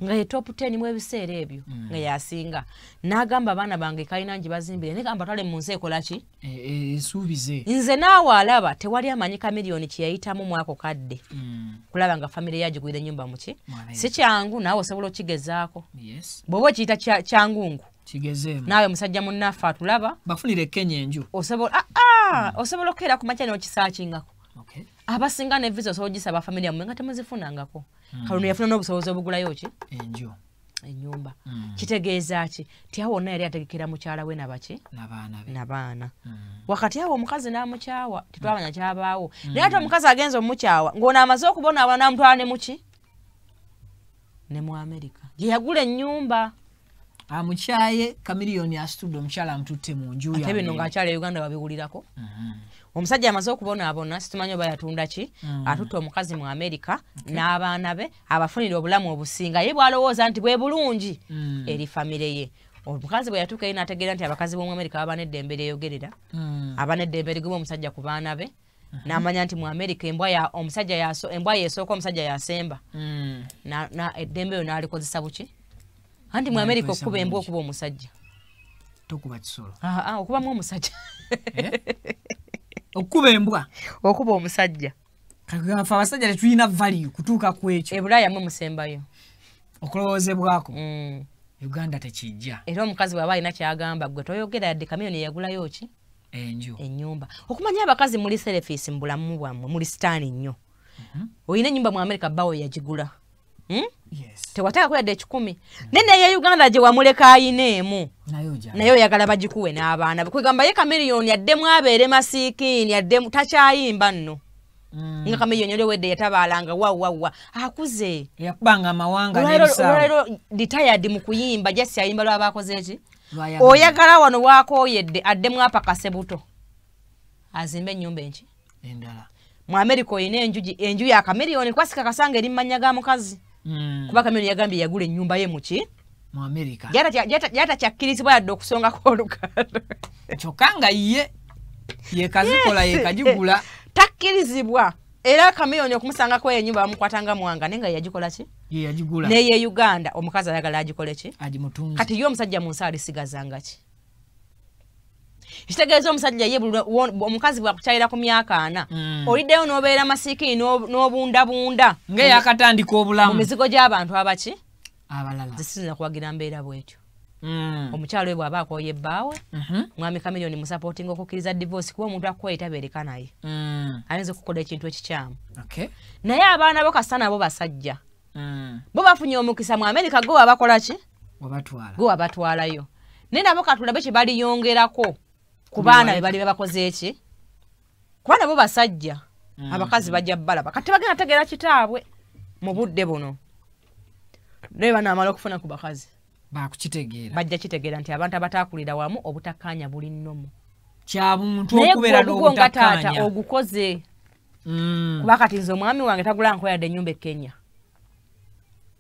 nga ye top 10 mu ebiseera ebyo nga yasinga n'agamba abaana bange kalina ngi bazimbire ne gamba twale mu nsi ekola ki esuubize nze naawe alaba tewali amanyi kamiliyoni kye yayitamu mwako kadde kulaba nga famire yagigwira ennyumba mu ki si kyangu naawe osobola okigezaako bw'oba okiyita kyangungu kigezeemu naawe musajja munnaffe atulaba bafunire Kenya enju osobola okukeera ku makya n'okisaakingako abasinga ne visa osobola ogisaba famire yammwe nga temuzifunangako kalulu yafuna n'obusobozi obugulayo ki ennyumba kitegeeza ki ti awo wonna yali ategekera mukyala we nabaki nabaana wakati awo omukazi n'amukyawa titwamanya kyabaawo naye ate omukazi agenza omukyawa ng'ono amaze okubonaabona n'amutwala ne muki ne mu America gye yagula ennyumba amukyaye kamiliyoni asitudde omukyala amututte mu nju ate bino ng'akyala e Uganda babiwulirako omusajja amaze okubonaabona situmanyi oba yatunda ki atutte omukazi mu America n'abaana be abafunira obulamu obusinga ye bw'alowooza nti bwe bulungi eri famire ye omukazi bwe yatuuka ye n'ategeera nti abakazi b'omu America baba n'eddembe lyeyogerera aba n'eddembe liguma omusajja ku baana be n'amanya nti mu America embwa yeesooka omusajja yasemba eddembe eyo n'alikozesa buki anti mu America okuba embwa okuba omusajja tokuba kisolo okubamu omusajja okuba embwa okuba omusajja kafe abasajja tetulina value kutuuka ku ekyo ebulaaya mwe musembayo okulowoozebwako Uganda tekijja era omukazi bw'aba alina kyagamba gwe toyogera yadde kamiyoni yagulayo ki ennyumba okumanya abakazi muli selefisi mu bulamu bwammwe muli sitaani nnyo olina ennyumba mu America bbaawo yagigula tewateekako yadde 10 naye Uganda gye wamuleka ayina emu naye oyagala bagikuwe n'abaana kwegamba ye kamiliyoni addemu abeere masiikiini addemu takyayimba nno nga kamiliyoni oli wedde yatabaalanga wawawa akuze yakubanga amawanga n'ebisaawo retired mu kuyimba jasi ayimba lwaba akoze eki oyagala wano waakooyedde addemu apakase buto azimbe ennyumba enki endala mu America oyina enju ya kamiliyoni kwasika kasanga eri mmanya ga mukazi kuba kamiliyoni yagambye yagula ennyumba ye muki mu America jata kyakkirizibwa yadde okusongako olugalo kyokka nga ye kazikola ye kagigula takkirizibwa era kamiliyoni okumusangako ennyumba bamukwatanga mwanga naye nga yagikola ki ye yagigula neye Uganda omukazi ayagala agikole ki agimutunze kati ye omusajja mu nsi alisigazanga ki kitegeeza omusajja ye omukazi bwakukyalira ku myaka 4 oliddeyo n'obeera masiikini n'obundabunda ng'eyakatandika obulamu mu mizigo gy'abantu abaki abalala zisiza kuwagira mbeera bwetyo omukyalo we bw'aba akooye bbaawe mwami kamiliyoni musapootinga okukkiriza divorce kuba omuntu akkoye tabeereka naye ayinza okukola ekintu ekikyamu naye abaana bo kasa nabo basajja bo bafunye omukisa mu America go wabakola ki go wabatwalayo naye nabo katulabe kye baliyongerako ku baana be bali babakoze eki kuba nabo basajja abakazi bajja balaba kati bagenda tegeera kitaabwe mu budde buno naye banaamala okufuna ku bakazi bakukitegeera bajja kitegeera nti abantu abataakulira wamu obutakkaanya buli nnomu kya buntu okubeera n'obutakkaanya ogukoze kuba kati nze omwami wange tagula nkoyadde ennyumba e Kenya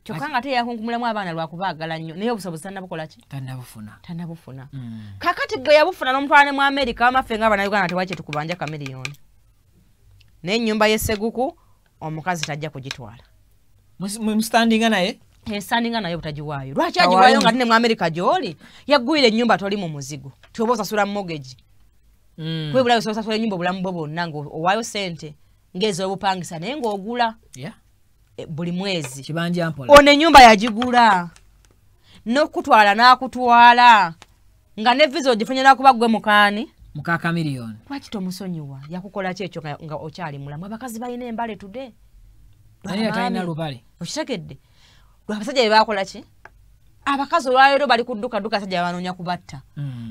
kyokka nga teyakunkumulamu abaana lwakubaagala nnyo naye obusobozi tannabukola ki tannabufuna kakati gwe yabufuna n'omutwala ne mu America amaffe nga Abannayuganda tewaki tukubanja kamiliyoni naye ennyumba y'esseguku omukazi tajja kugitwala musitandinga naye Ensandinga nayo butagiwaayo. Lwaki agiwaayo nga tine mu America gy'oli? Yaggwire ennyumba toli mu muzigo. Tioba osasula mortgage. Kwe bulayo osasula ennyumba obulamu bwo bwonna ng'owaayo ssente ng'ez'obupangisa naye ng'ogula. Buli mwezi. Kibanja mpola. Ono ennyumba yagigula. N'okutwala n'akutwala. Nga ne visa ogifunyira kuba gwe mukaani. Mukaka million. Lwaki tomusonyiwa? Yakukola ki ekyo nga okyali mulamu? Abakazi balina embale today. Naye atalina lubale. Okitegedde. Abasajja bakola ki? Abakazi olwaleero bali ku dduka abasajja banoonya kubatta.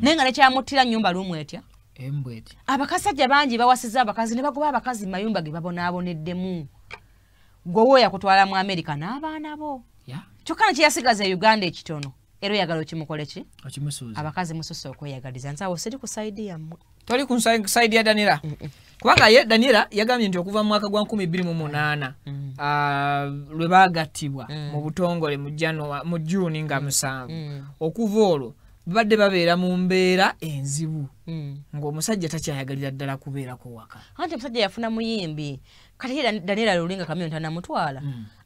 Naye nga nekyamuttira nnyumba lumu etya? Embweti. Abakasajja bangi bawasiza abakazi ne bagoba abakazi mu mayumba ge babonaaboneddemu. Gwowe yakutwala mu America n'abaana bo. Kyokka kyeyasigaza e Uganda ekitono. Era oyagala okimukole ki? Okimusuuza. Abakazi mususse okweyagaliza. Nsawo siri ku side yammwe. Toli ku side ya Daniela. Kubanga ye Daniela yagambye nti okuva mu mwaka gwa 2028 lwe baagattibwa mu butongole mu June nga 7 okuva olwo badde babeera mu mbeera enzibu ng'omusajja takyayagalira ddala kubeerako waka. Anti omusajja yafuna muyimbi kati Daniela lulinga kamyoni tanamutwala.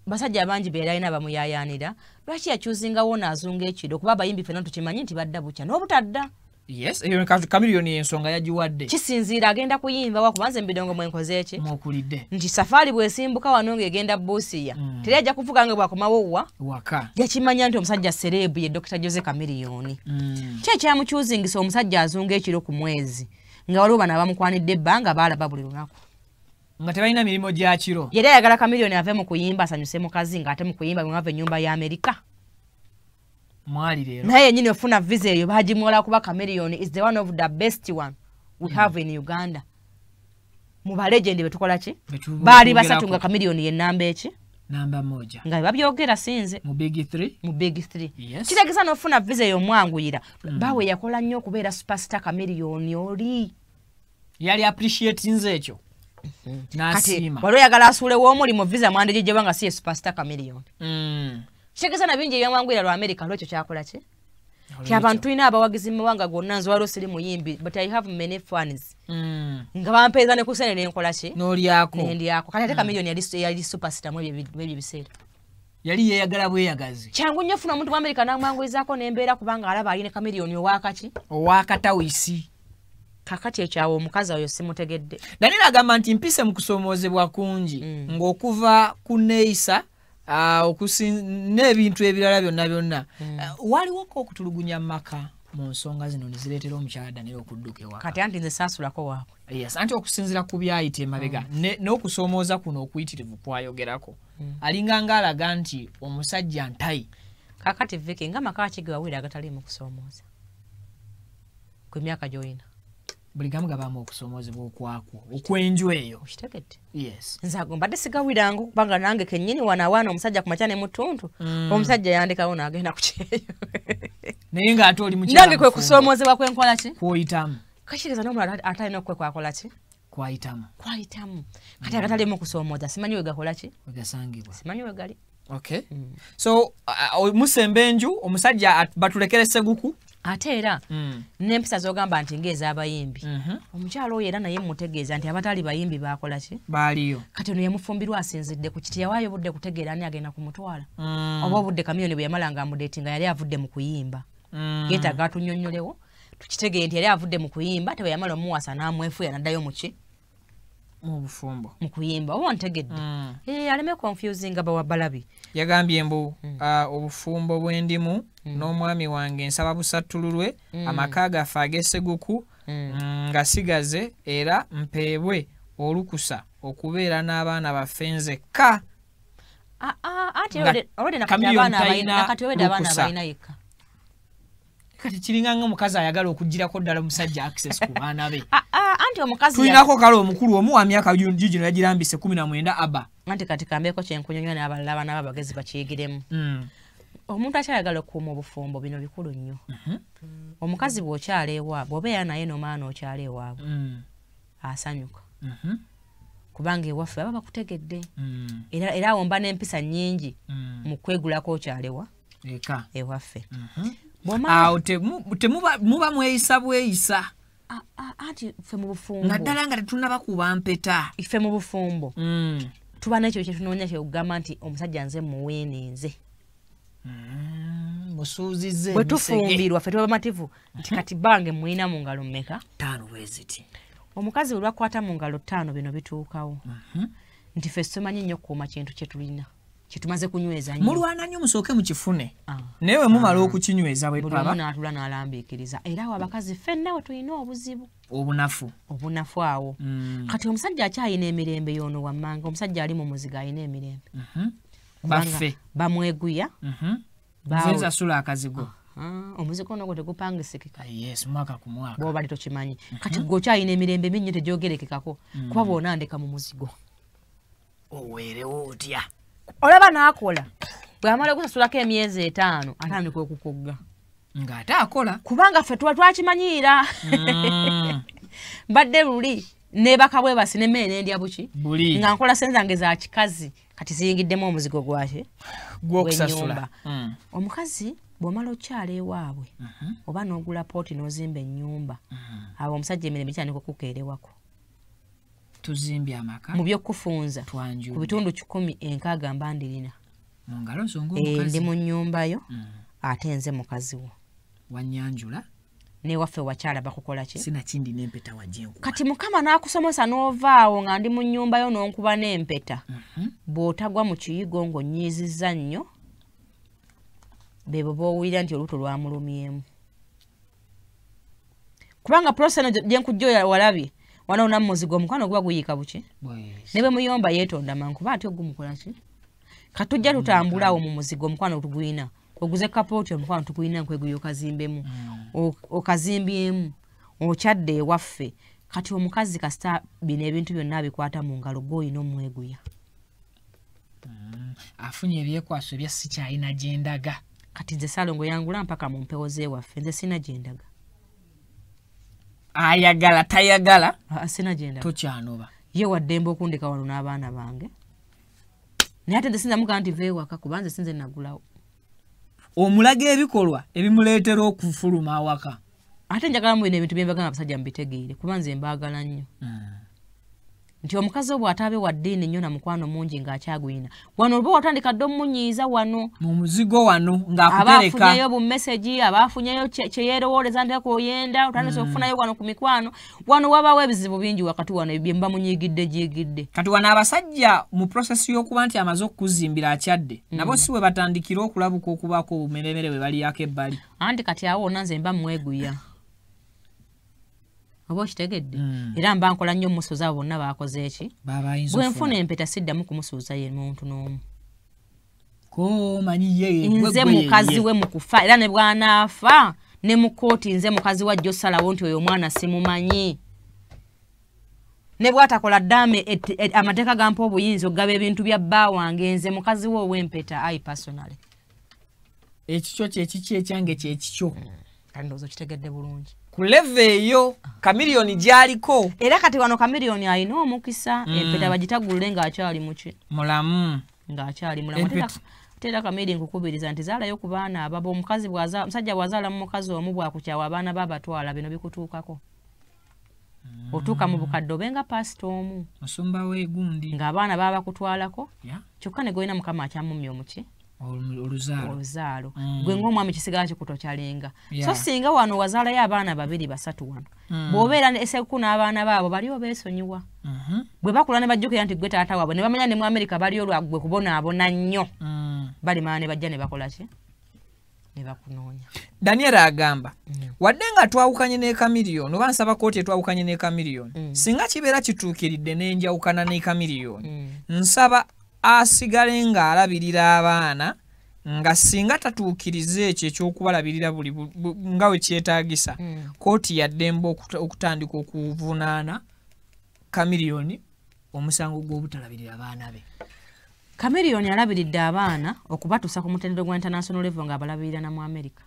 Basajja abangi beeralina bamuyayaanira lwaki yakyuzingawo n'azunga ekiro kuba abayimbi ffenna tukimanyi nti badda bukya n'obutadda. Yes, eyo kamiliyoni ensonga yagiwadde. Kisinziira agenda kuyimba wa kubanze mbidongo mwenkoze eki. Mukulidde. Nti safari bwesimbuka wano ng'egenda Busia. Teri ajja kuvuga nga bwakomawo waka. Yakimanya nti omusajja serebu ye Dr. Jose Kamiliyoni. Ki ekyamukyuzingisa omusajja azunga ekiro ku mwezi nga waliwo bano abamukwanidde ebbanga baalaba buli lunaku. Nga tebalina mirimo gya kiro. Yera ayagala Kamiliyoni ave mu kuyimba asanyuse mukazi nga ate mu kuyimba bw'ava ennyumba ya Amerika. Mwali leero. Naye nyinyi ofuna visa eyo bagimuola kuba Kamiliyoni is the one of the best one we have in Uganda. Mu balegendi betukola ki? Baali basatu nga Kamiliyoni ye namba eki? Namba moja. Nga babyogera sinze. Mu big 3? Mu big 3. Yes. Kitegesa n'ofuna visa eyo mwanguyira. Bawe yakola nnyo okubeera superstar Kamiliyoni oli. Yali appreciate nze ekyo. Nasima. Waliwo yagala asuulewo omulimu visa mwandege gye banga si superstar Kamiliyoni. Kitegesa na bingi ebyamwanguyira lwa America lwekyo kyakola ki? Ti abantu tulina abawagizi mu mawanga gonna nze waliwo siri muyimbi but I have many fans. Nga bampeeza ne ku ssente ne nkola ki? N'olyako. N'endyako. Kati ate Kamiliyoni yali superstar mu ebyo biseera. Yali yeeyagala bweyagazi. Kyangu nnyo funa omuntu mu America n'amwanguyizaako n'embeera kubanga alaba alina Kamiliyoni owakaki? Owakatawisi. Kakati ekyawo omukazi oyo simutegedde. Daniela agamba nti mpise mu kusoomoozebwa kungi ng'okuva ku neeyisa n'ebintu ebirala byonna waliwoko okutulugunya maka mu nsonga zino ne zireetera omukyala Daniela okudduka ewaka. Kati anti nze saasulako waabwe. Yes, anti okusinziira ku byayita emabega n'okusoomooza kuno okuyitirivu kwayogerako alinga ng'alaga nti omusajja ntayi. Kakati Vicky nga maka ki ge wawulira agatali mu kusoomooza ku myaka gy'olina? Buli gamu gabaamu okusoomozebwa okwakwo okwenju eyo. Okitegedde? Yes. Nze mbadde sigawuliranga kubanga nange kennyini wanawaana omusajja ku makya ne mu ttuntu omusajja yandekawo n'agenda ku kyeyo. Naye ng'ate oli mukyala nange kwe kusoomozebwa kwenkola ki? Kw'oyitamu. Kakiriza n'omulala atalina okwekwakola ki? Kwayitamu. Kati agatali mu kusoomooza simanyi we gakola ki? We gasangibwa. Simanyi we gali. Okay. So musembenju omusajja batulekere Seguku. Ate era n'empisa z'ogamba nti ng'ez'abayimbi omukyalo oyo era naye mutegeeza nti abatali bayimbi bakola ki? Baaliyo. Kati ono yamufumbirwa asinzidde ku kiti yawaayo obudde kutegeera ani agenda kumutwala oba obudde Kamiliyoni bwe yamala ng'amudeetinga yali avudde mu kuyimba yeetaaga atunnyonnyolewo tukitegere nti yali avudde mu kuyimba te bwe yamala omuwasa n'amwefuya n'addayo mu ki? Mu bufumbo. Mu kuyimba oba ntegedde aleme confusing bawabalabi. Yagambye mbu obufumbo bw'endimu n'omwami wange nsaba busattululwe amaka gaffe ag'Esseguku nga sigaze era mpeebwe olukusa okubeera n'abaana baffe nzekka. Anti olwedde nakati abaana balina yekka. Kati kiringa ng'omukazi ayagala okugirako ddala omusajja access ku baana be. Anti omukazi tulinako kale omukulu omu wa myaka gino yagirambise 19 aba. Anti kati kambeeko kyenkunyonyola n'abalala abaana b'abagezi bakiyigiremu. Omuntu akyayagala okukuuma obufumbo bino bikulu nnyo. Omukazi bw'okyala ewaabwe obeera naye n'omwana okyala ewaabwe asanyuka. Kubanga ewaffe baba bakutegedde. Era awomba n'empisa nnyingi mu kwegulako okyalewa ewaffe. Awo muba mweyisa bweyisa. Anti ffe mu bufumbo naddala nga tetunnabakuba mpeta. Iffe mu bufumbo tuba n'ekyo kye tunoonya kye kugamba nti omusajja nze muweene nze. musuuzize bwe tufumbirwa ffe tuba bamativu nti kati bange mwina mu ngalo mmeka 5 bweziti omukazi bwe lwakwata mu ngalo 5 bino bituukawo nti ffe tumanyi nnyo kuuma kintu kye tulina kye tumaze kunyweza nnyo mulwana nnyo musooke mu kifune naye bwe mumala okukinyweza bwe buli omu n'atula n'alambiikiriza era awo abakazi ffenna we tulina obuzibu obunafu awo kati omusajja akyayina emirembe y'ono wammanga omusajja ali mu muzigo alina emirembe baffe bamweguya nzenza sula akazigo omuzigo ono gwe tegupangisikika yes mwaka ku mwaka bw'oba li tokimanyi kati gwe okyayina emirembe minnyo tegyogerekekako kuba bw'onandeka mu muzigo oweerewo otya olaba n'akola bw'amala okusasulako emyezi 5 atandika okukugga ng'ate akola kubanga ffe twakimanyiira mbadde luli nebaka bwe basi nemmere n'endya buki nga nkola senza zange za kikazi kati ziyingiddemu omuzigo gwake gw'okusasula omukazi bw'omala okyala ewaabwe oba n'ogula pooti n'ozimba ennyumba abo omusajja emirembe kyandika okukeerewako tuzimbye amaka mu by'okufunza ku bitundu 10 enkaaga mba ndirina mu ngalo zo ng'omukazi ndi mu nnyumba yo ate nze mukazi wo wanyanjula newaffe wakyala bakukola ki sinakindi n'empeta wajjenkuba kati mukama n'akusomesa n'ovaawo nga ndi mu nnyumba yo n'onkuba n'empeta bw'otagwa mu kiyigo ng'onnyiizizza nnyo bebo b'owulira nti olubuto lwamulumyemu kubanga proseno gye nkujja walabye wano na muzigo omukwano guba guyiika buki ne bwe muyomba yeetonda mankuba ate ogumukola ki katujja tutambulawo mu muzigo omukwano tuguyina oguze kapooti omukwano tuguyina nkweguyo okazimbemu okazimbyemu okyadde ewaffe kati omukazi kasita bino ebintu byonna abikwata mu ngalo gw'olina omweguya afunye ebyekwaso ebya sikyalina gyendaga kati nze Salongo yangula mpaka mu mpewo z'ewaffe nze sina gyendaga ayagala tayagala sina gyendaga tokyanoba ye waddembe okundeka wano n'abaana bange naye ate nze sinza mugaa nti veewaka kuba nze sinze nagulawo omulaga ebikolwa ebimuleetera okufuluma awaka ate njagala mu bino ebintu bye mbagamba abasajja mbitegeere kuba nze mbaagala nnyo nti omukazi obwo ataabe wa ddiini nnyo na mukwano mungi ng'akyagwina wano oba watandika dde omunyiiza wano mu muzigo wano ng'akutereka abaafunyeyo bumeseji abaafunyeyo kye yeerowooleza nti kwoyenda otandise okufunayo wano ku mikwano wano wabaawo ebizibu bingi wakati wano bye mba munyiigidde giyigidde kati wano abasajja mu prosesi y'okuba nti amaze okukuzimbira akyadde nabo si we batandikira okulabuka okubaako obumeremere bwe baliyako ebbali anti kati awo wonna nze mba mweguya oba okitegedde era mba nkola nnyo musuuza abo bonna baakoze eki bwe nfuna empeta siddamu kumusuuza ye muntu n'omu nze mukazi we mu kufa era ne bw'anaafa ne mu kooti nze mukazi wajja osalawo nti oyo omwana simumanyi ne bw'atakola ddaame amateeka gampa obuyinza okugaba ebintu bya bba wange nze mukazi we ow'empeta ai personally ekikyo kyekiki ekyange kyekikyo kandi ndowooza okitegedde bulungi ku leve eyo kamiliyoni gyaliko era kati wano kamiliyoni alina omukisa empeta bagitagulule ng'akyali muki mulamu ng'akyali mulamu teera kamiri nkukubiriza nti zaalayo ku baana ababa omusajja bw'azaala mu mukazi omu bwakukyawa abaana baabatwala bino bikutuukako otuuka mu bukadde obenga pasita omu musumba w'egundi ng'abaana baba bakutwalako kyokka ne gwolina mukama akyamumya omuki oluzaalo gwe ng'omwami kisigala kikutokyalenga so singa wano wazaalayo abaana 2 3 wano bw'obeera eseku n'abaana baabo baliyo beesonyiwa bwe bakula ne bajjukira nti gwe taata waabwe ne bamanya ne mu Amerika baliyo lwaggwe kubonaabona nnyo balimala ne bajja ne bakola ki ne bakunoonya Daniel agamba wadde nga twawukanye ne kamiliyoni oba nsaba kooti etwawukanye ne kamiliyoni singa kibeera kituukiridde n'enjawukana ne kamiliyoni nsaba asigale ng'alabirira abaana nga singa tatuukiriza ekyo ekyokubalabirira buli nga we kyetaagisa kooti yaddembe okutandika okuvunaana kamiliyoni omusango gw'obutalabirira abaana be kamiliyoni alabiridde abaana okubatuusa ku mutendero gwa international level ng'abalabirira na mu Amerika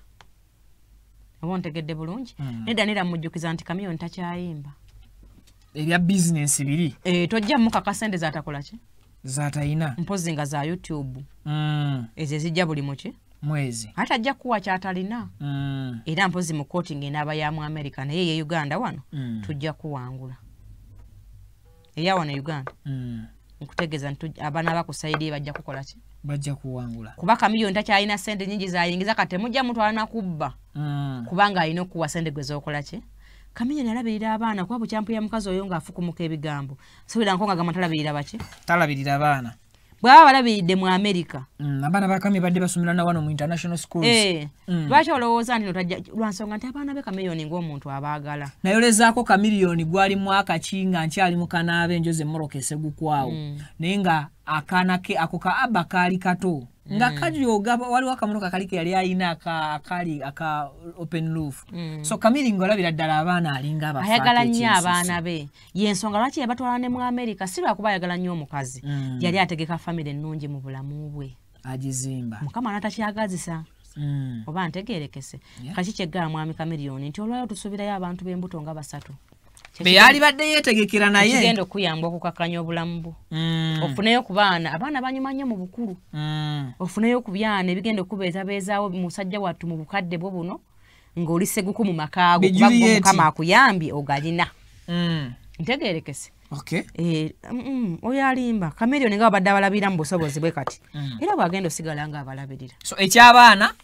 oba ontegedde bulungi ne Daniel amujjukiza nti kamiliyoni takyayimba ebya bizinensi biri tojja mukaka sente zatakola ki zatayina mpozi nga za YouTube ezo zijja buli muki mwezi ate ajja kuwa kyatalina era mpozi mu kooti ng'enaaba ya mu Amerika naye ye Uganda wano tujja kuwangula eya wano Uganda nkutegeeza nti abaana bakusaidiye bajja kukola ki bajja kuwangula kuba kamiliyoni takyalina sente nyingi zayingiza kati mujja mutwala nakubba kubanga alina okuwa sente gwe z'okola ki kamiliyoni alabirira abaana kuba bukyampu ya mukazi oyo ng'afukumuka ebigambo sobera nko nga gamba talabirira baki talabirira abaana bwaba balabiridde mu America abaana bakamye badde basomera na wano mu international schools lwaki olowooza nti notajja lwansonga nti abaana be kamiliyoni ng'omuntu abaagala nayolezaako kamiliyoni gwali mwaka ki nga nkyali mu kanaabe enjoze mmoroka esegukwawo naye nga akaana ke ako ka aba kaali kato nga kajoga waliwo akamotoka kali ke yali ayina akali aka open roof so kamili ngolabira ddala abaana alinga abafaate ayagala nnyo abaana be yensonga lwaki yabatwala ne mu America si lwakuba ayagala nnyo omukazi yali ategeka famire ennungi mu bulamu bwe agizimba mukama natakyagazisa oba ntegeerekese kaki kyeggala mwami kamiliyoni nti olwayo tusuubirayo abantu b'embuto nga basatu be yali badde yeetegekera naye kigenda okuyamba okukakanya obulamu bwo ofuneyo ku baana abaana banyuma nnyo mu bukulu ofuneyo ku byana ebigenda okubeezabeezaawo musajja wattu mu bukadde bwo buno ng'oli seguku mu makaago kuba mukama akuyambye ogalina ntegeerekese oyo alimba kamiliyoni nga babadde abalabirira mu busobozi bwe kati era bwagenda osigala nga abalabirira so ekyabaana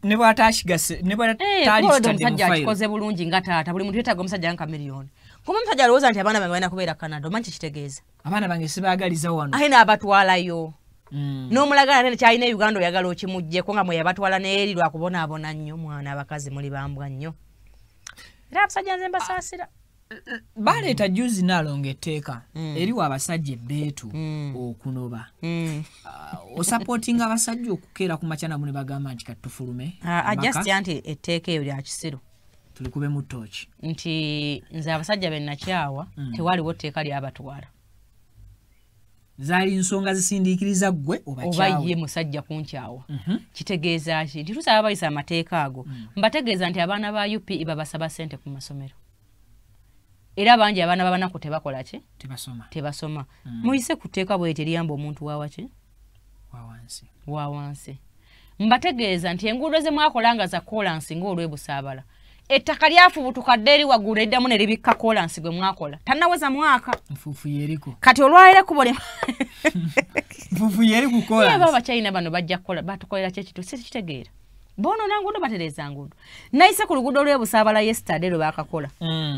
ne bwatashigase ne bwatalisitadde akikoze bulungi nga taata buli muntu yeetaaga omusajja nga kamiliyoni kuba omusajja alowooza nti abaana bange balina kubeera Canada omanyi kikitegeeza abaana bange sibaagaliza wano ayina abatwalayo n'omulagala ate nekyalina Uganda oyagala okimuggyeko nga mwe yabatwala n'eri lwakubonaabona nnyo mwana abakazi muli bambwa nnyo era abasajja nze mbasaasira baleeta juzi naalonga etteeka eriwo abasajja ebbeetu okunoba osapootinga abasajja okukeera ku makya nabo ne bagamba nti katufulume ajasitya nti etteeka eyo lya kisiru tulikube mu ttooki nti nze abasajja be nakyawa tewaliwo tteeka lyabatwala zaali nsonga zisindiikiriza ggwe oba ye musajja kunkyawa kitegeeza ki nti tusaba bayisa amateeka ago mbategeeza nti abaana ba UP babasaba ssente ku masomero era bangi abaana babanaku tebakola ki tebasoma muyise ku tteeka bwe teriyamba omuntu wawaki wawansi mbategeeza nti enguudo ze mwakola nga za kolansi ng'olwebusaabala ettaka lyafubutuka dde eri waggulu eddamu ne libikka kolansi gwe mwakola tannaweza mwaka nfuufu yeriko kati olwalira kubole nfuufu yeri ku kolansi baba China bano bajja kukola batukolera kyekitu si kitegeera bono nangudo batereza ngudo naise ku lugudo lw'ebusaabala yesterday lwe bakakola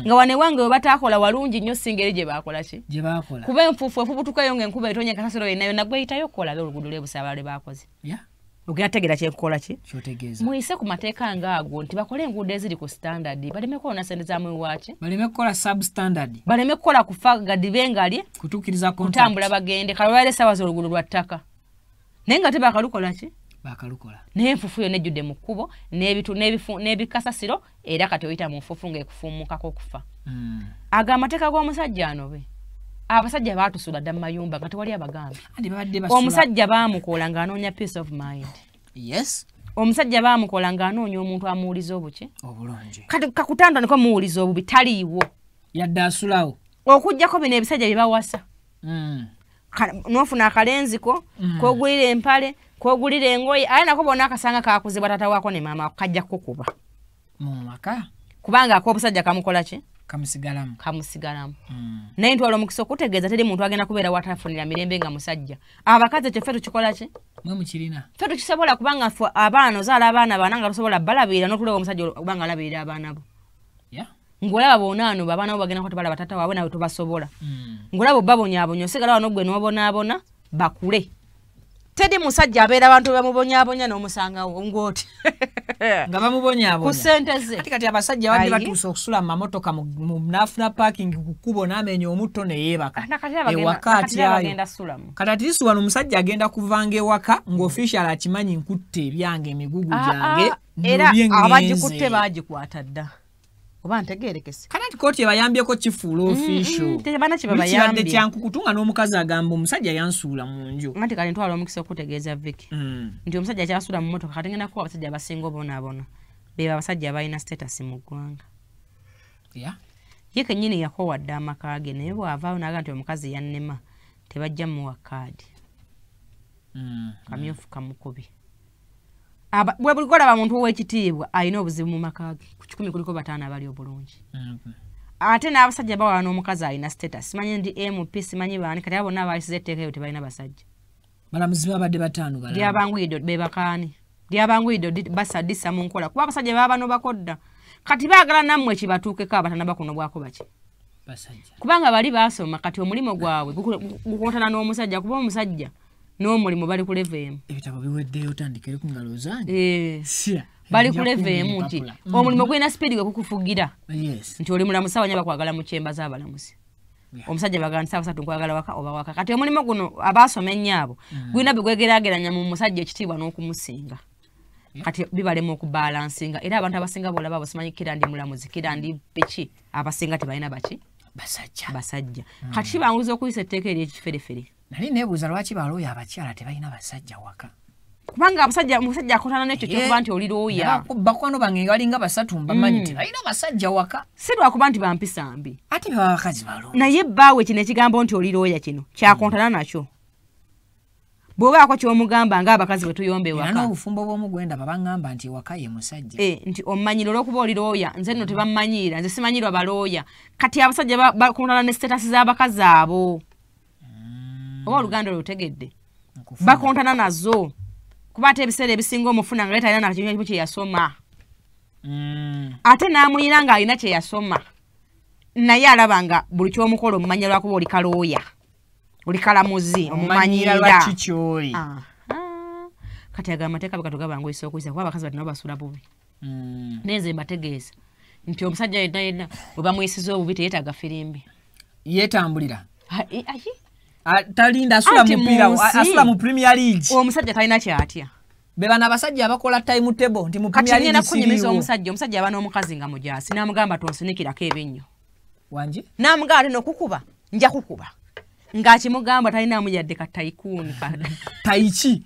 nga wane wange we batakola walungi nnyo singeri gye bakola ki gye bakola kuba enfuufu efubutuka yo ng'enkuba etonye kasasiro yenayo nagweyitayo kukola olugudo lw'ebusaabala lwe bakoze ogerategeera kyenkukola ki kyotegeeza muyise ku mateeka ngaago nti bakole enguudo eziri ku standard baleme kukola sente zaamu ewaaki baleme kukola substandard baleme kukola kufa gadibengalye kutuukiriza kutambula bagende kalwalire essaawa z'olugudo lwa ttaka naye nga tebakalukola ki bakalukola naye enfuufu yo nejjudde mu kkubo n'ebikasasiro era kati oyita mu nfuufu ng'ekufuumukako okufa ago amateeka g'omusajja anobe abasajja baatusula dda mu mayumba nga tewali abagambye omusajja baamukola ng'anoonya peace of mind omusajja baamukola ng'anoonya omuntu amuwuliza obuki obulungi kati kakutandikako muwuliza obubi taliiwo yadde asulawo okuggyako bino ebisajja bye bawasa n'ofuna akalenziko kogulira empale kogulira engoye aye nako bonna akasanga kakuzibwa tata waako ne maama kajja kukuba mu maka kubanga ak'obusajja kamukola ki kamusigalamu naye ntwala omukisa okutegeeza teri muntu agenda kubeera watafunira mirembe nga musajja abakazi ekyo ffe tukikola ki mwe mukirina ffe tukisobola kubanga ffe abaana ozaala abaana bana nga tusobola balabirira n'otuleba omusajja obanga alabirira abaana bo ng'olaba bonaano abaana bo bagenda kutebalaba tata waabwe nawe tobasobola ng'olaba obabonyaabonya osigala wano gwe n'obonaabona bakule tedi musajja abeera abantu bamubonyaabonya n'omusangawo ng'oti nga bamubonyaabonya ku ssente ze kati abasajja badde batuusa okusula mu mamotoka mu naafuna parking ku kkubo n'amenya omutto ne yeebaka ewaka atyayo kati atirisi wano omusajja agenda kuvanga ewaka ng'official akimanyi nkutte ebyange emigugu gyange era abagikutte baagikwata dda oba ntegeerekese kati kooti ebayambyeko kifuula official kibadde kyankukutu nga n'omukazi agamba omusajja yansuula mu nju anti kale ntwala omukisa okutegeeza Vicky nti omusajja kyasuula mu motoka kati ngenda kuba abasajja abasinga obonaabona beba abasajja abalina status mu ggwanga ye kennyini yakowadde amaka ge naye bw'avaawo n'aga nti omukazi yannema tebajja muwa kaadi kamyufu kamukubi bwe buli golaba muntu ow'ekitiibwa alina obuzibu mu maka ge ku 10 kuliko 5 abali obulungi ate n'abasajja bawa n'omukazi alina status simanyi ndi MP simanyi baani kati abo n'abayisize etteeka eyo tebalina basajja balamuzi babadde bataano ndi abanguyidde bebakaani ndi abanguyidde basadisa mu nkola kuba abasajja baba no bakodda kati baagala nammwe kibatuukeko abatanaba kuno bwako baki basajja kubanga bali basoma kati omulimo gwabwe gukontana n'omusajja kuba omusajja n'omulimu bali ku level emu ebitabo biweddeyo otandikire ku ngalo zange bali ku level emu nti omulimu gwina speed gwe kukufugira yes nti oli mulamuzi abanya bakwagala mu kyemba z'abalamuzi omusajja baganda sabasatu nkwagala waka oba waka kati omulimu guno abasoma ennyabo gwina bigwegeraageranya mu musajja ekitiibwa n'okumusinga kati bibalemu okubalansinga era abantu abasinga bolaba basimanyi kira ndi mulamuzi kira ndi peki abasinga tebalina baki basajja kati kibanguza okuyisa etteeka ery'ekiferefere nali neebuuza lwaki balooya abakyala tebalina basajja waka kubanga omusajja akontana n'ekyo kyokuba nti oli looya bakwano bange balinga basatu mbamanyi tebalina basajja waka si lwakuba nti bampisa mbi ate baba bakazi balooya naye bbaawe kino ekigambo nti oli looya kino kyakontana nakyo bw'obaako ky'omugamba ng'abakazi bwe tuyomba ewaka era n'obufumbo bw'omugwenda babaŋŋamba nti ewaka ye musajja nti omumanyiro olw'okuba oli looya nze nno tebammanyiira nze simanyirwa balooya kati abasajja bakontana ne sitatasi z'abakazi abo oba oluganda olutegedde bakontana nazo kuba ate ebiseera ebisinga omufuna nga letalina nakimu kye yasoma ate n'amuyina ng'alina kye yasoma naye alaba nga buli ky'omukola omumanyira lwakuba oli kalooya oli kalamuzi omumanyira lwaki kyoli kati agamba amateeka bikatugabanguyisa okuyisa kuba abakazi batina basula bubi nenze mbategeeza nti omusajja yenna bwe bamuyisiza obubi teyeetaaga firimbi yeetambulira talinda asula mu Premier League omusajja talina kyatya be bana abasajja abakola time table nti mu Premier League kunyumiza omusajja aba n'omukazi nga mujaasi n'amugamba tonsinikirako ebinyo wanje n'amugamba ate n'okukuba nja kukuba ng'akimugamba talinaamu yadde ka taikuuni taiki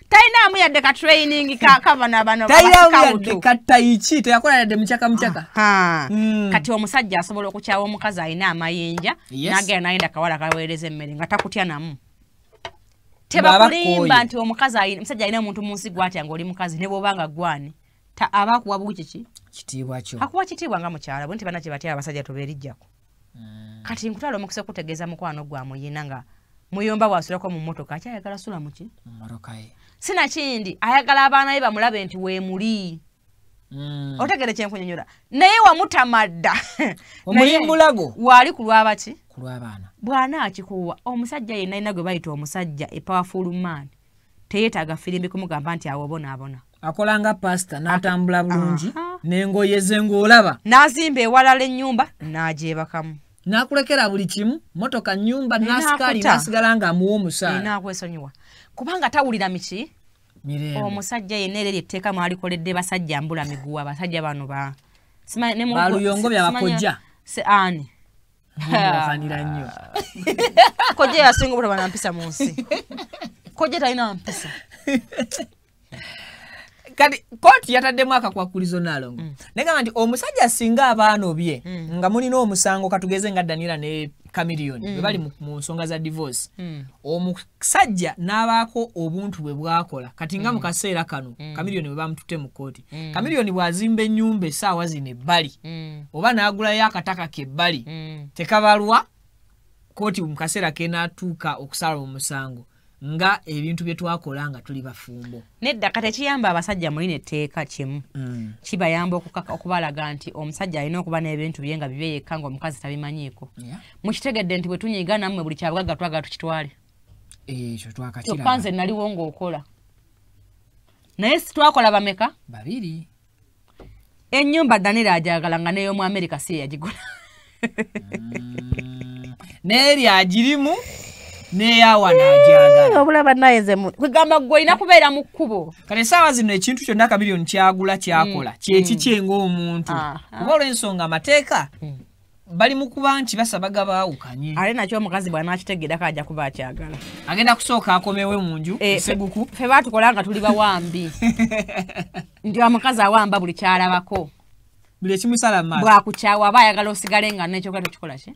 talinaamu yadde ka training kabana bano talinaamu ka taiki teyakola yadde mukyaka kati omusajja asobola okukyawa omukazi alina amayinja n'agenda n'ayenda kawala kaweereza emmere nga takutya namu tebakulimba nti omusajja alina omuntu mu nsi gwatya ng'oli mukazi ne bw'oba nga gwani aba akuwa buki ki kitiibwa kyo akuwa kitiibwa nga mukyala bwe nti bana kye batya abasajja tubeerijjako kati nkutwala omukisa okutegeeza mukwano gwamuyina nga muyomba bwasulako mu mmotoka akyayagala sula muki sinakindi ayagala abaana be bamulabe nti weemuli otegere kyenkunyonyola naye wamutamadda omulimbulago waali ku lwabaki ku lw'abaana bwana akikuwa omusajja yenna alina gwe bayita omusajja a powerful man teyeetaaga firimbi kumugamba nti awo bonaabona akola nga pasita n'atambula bulungi n'engoye ze ng'olaba n'azimba ewalala ennyumba n'agyebakamu n'akulekera buli kimu motoka nnyumba n'asikaali n'asigala ng'amuwa omusaala n'akwesonyiwa kubanga tawulira miki omusajja yenna era eryetteeka mwalikoledde basajja mbula miguwa abasajja bano baluyongo byabakojja ani wakanira nnyo kojja yasinga obutaba nampisa mu nsi kojja talina mpisa kati kooti yataddemu akakwakulizo nalongo negamba nti omusajja singa abaana bye nga mulina omusango katugeze nga Daniela ne Chameleone bwe bali mu nsonga za divorce omusajja n'abaako obuntu bwe bwakola kati nga mu kaseera kano Chameleone bwe bamututte mu kooti Chameleone bw'azimba ennyumba essaawa zino ebbali oba n'agulayo akataka kebbali tekabalwa kooti mu kaseera kenaatuuka okusala omusango nga ebintu bye twakola nga tuli bafumbo nedda kati ekiyamba abasajja mulina etteeka kimu kibayamba okubalaga nti omusajja alina okuba n'ebintu bye nga bibe yekka nga omukazi tabimanyiiko mukitegedde nti bwe tunyiga nammwe buli kyabugagga twagala tukitwale ekyo twakakiraba kyokka nze naliwo ng'okola naye twakola bameka 2 ennyumba Daniela ajagala nga n'ey'omu Amerika si yagigula n'eri agirimu neyawa najagala obulaba naye nze kwegamba gwe olina kubeera mu kkubo kale essaawa zino ekintu kyonna Chameleone kyagula kyakola kyekiki ng'omuntu kuba olw'ensonga amateeka bali mu kuba nti basabaga baawukanye ale nakyo omukazi bw'anaakitegeddako ajja kuba akyagala agenda kusooka akomewe mu nju seguku ffe baatukola nga tuli bawambi nti omukazi awamba buli kyalabako buli ekimusala mu maaso bwakukyawa aba ayagala osigale nga nekyokola tokikola ki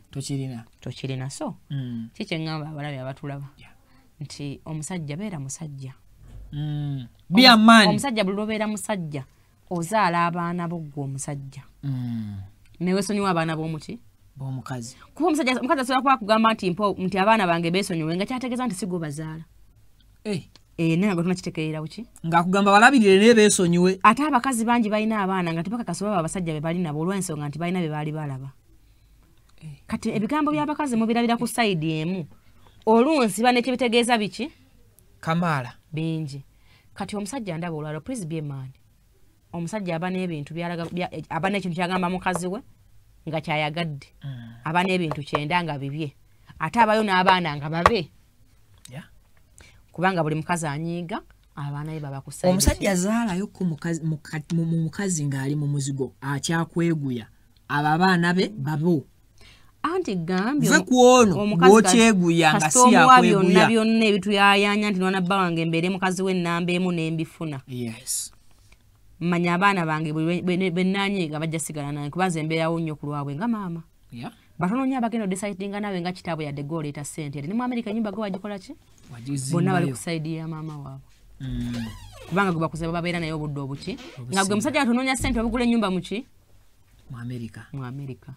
tokirina so kiki eŋŋamba abalabi abatulaba nti omusajja beera musajja omusajja buli lwobeera musajja ozaala abaana boggwa omusajja neweesonyiwa abaana b'omuki b'omukazi kuba omukazi asobola kuba kugamba nti abaana bange beesonyiwe nga kyategeeza nti si gwe bazaala naye nga tunakitegeerera buki ng'akugamba balabirire naye beesonyiwe ate abakazi bangi balina abaana nga tebakakasa baba abasajja be bali nabo olw'ensonga nti balina be baali balaba kati ebigambo by'abakazi mubirabira ku sayidi emu olunsi banekibitegeeza biki kamaala bingi kati omusajja ndaba olwalo please be a man omusajja aba n'ebintu aba n'ekintu kyagamba mukazi we nga kyayagadde aba n'ebintu 9 nga bibye ate abayo n'abaana nga babe kubanga buli mukazi anyiiga abaana be baba ku sayidi omusajja azaalayo mu mukazi ng'ali mu muzigo akyakweguya abo abaana be babo anti gambye ve kuono bw'okyeguya nga si yakweguya byonna ebituyayanya nti nwana bba wange mbeere mukazi we nnamba emu n'embifuna manya abaana bange bennaanyiiga bajja sigala nange kuba nze mbeerawo nnyo ku lwabwe nga maama batono nnyo abagenda odecidinga nawe nga kitaabwe yadde gooleeta ssente eri ne mu Amerika ennyumba gwe wagikola ki bonna bali ku sayidi ya maama waabwe kubanga gwe bakuze babeera naye obudde obuki nga gwe musajja atonoonya ssente obugula ennyumba muki mu Amerika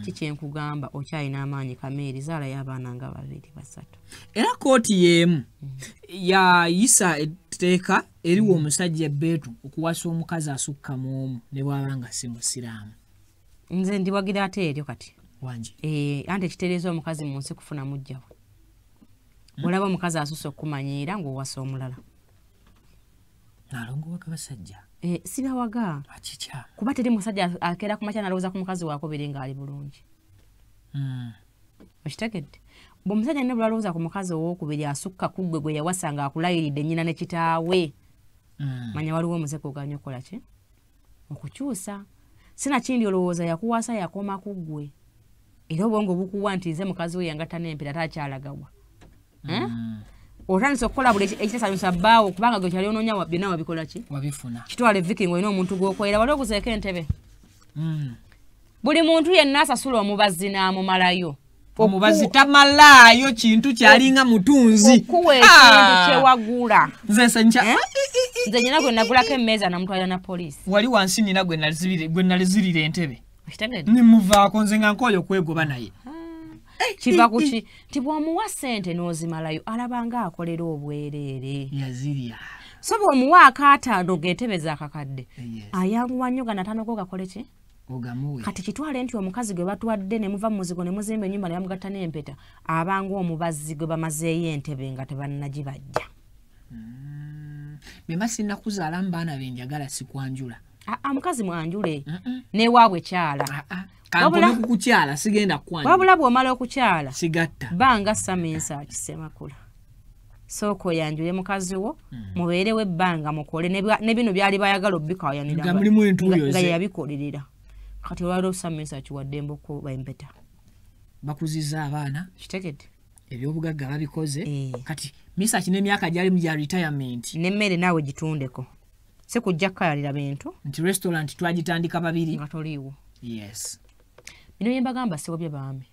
kikyenkugamba okyalina amaanyi kameeri zaalayo abaana nga 2 3 era kooti y'emu yayisa etteeka eriwo omusajja ebbeetu okuwasa omukazi asukka mu omu ne bw'aba nga si musiraamu nze ndiwagira ate eryo kati wangi anti ekitereeza omukazi mu nsi kufuna mujjawe olaba omukazi asusse okumanyiira ng'owasa omulala nalongowaka basajja sibawaga kuba teri musajja akeera ku makya nalowooza ku mukazi waakobere ng'ali bulungi okitegedde bw'omusajja ne bwalowooza ku mukazi owookubiri asukka ku gwe gwe yawasa ng'akulayiridde nnyina ne kitaawe manya waliwo omuzeko oganya okukola ki okukyusa sinakindi olowooza yakuwasa yakoma ku ggwe era obwongo bukuwa nti nze mukazi we yangatta n'empeta taakyalagawa otandise okukola buli ekitasanyusa bbaawo kubanga gwe kyali onoonya byonna wabikola ki wabifuna kitwale viking olina omuntu gw'okolera wali okuzeeko entebe buli muntu yenna asasula omubazi n'amumalayo omubazi tamalaayo kintu kyalinga mutunzi okuwa ekintu kyewagula nze nyina gwe nagulako emmeeza namutwalira na poliisi wali wansi nina gwe nalizirira entebe nimuvaako nze nga nkoyo okwegoba naye kiva kuki nti bw'omuwa ssente n'ozimalayo alabanga akolera obwereere yazirya so bw'omuwa akaataano g'entebe zakakadde ayanguwa nnyo ganatanogo gakole ki kati kitwale nti omukazi gwe batwadde ne muva mu muzigo ne muzimba ennyumba ne bamugatta n'empeta abanga omubazi gwe bamazeeyo entebe nga tebannagibajja bema sinnakuzaala mu baana benjagala sikwanjula mukazi mwanjule newaabwe kyala kankone kukukyala sigenda kwanjula wabula bw'omala okukyala sigatta banga samensa kisemakula soko yanjule mukazi wo mubeerewo ebbanga mukole ne bino byali bayagala obbikawayanira nga yabikolerera kati olwaliro samensa kiwadde mbokuba empeta bakuziza abaana kitegedde ebyobugagga babikoze kati misa kino emyaka gyali mu gya retirement n'emmere naawe gitundeko si kujja kukayalira bintu nti restaurant twagitandika babiri nga toliiwo yes bino bye mbagamba siwobye baame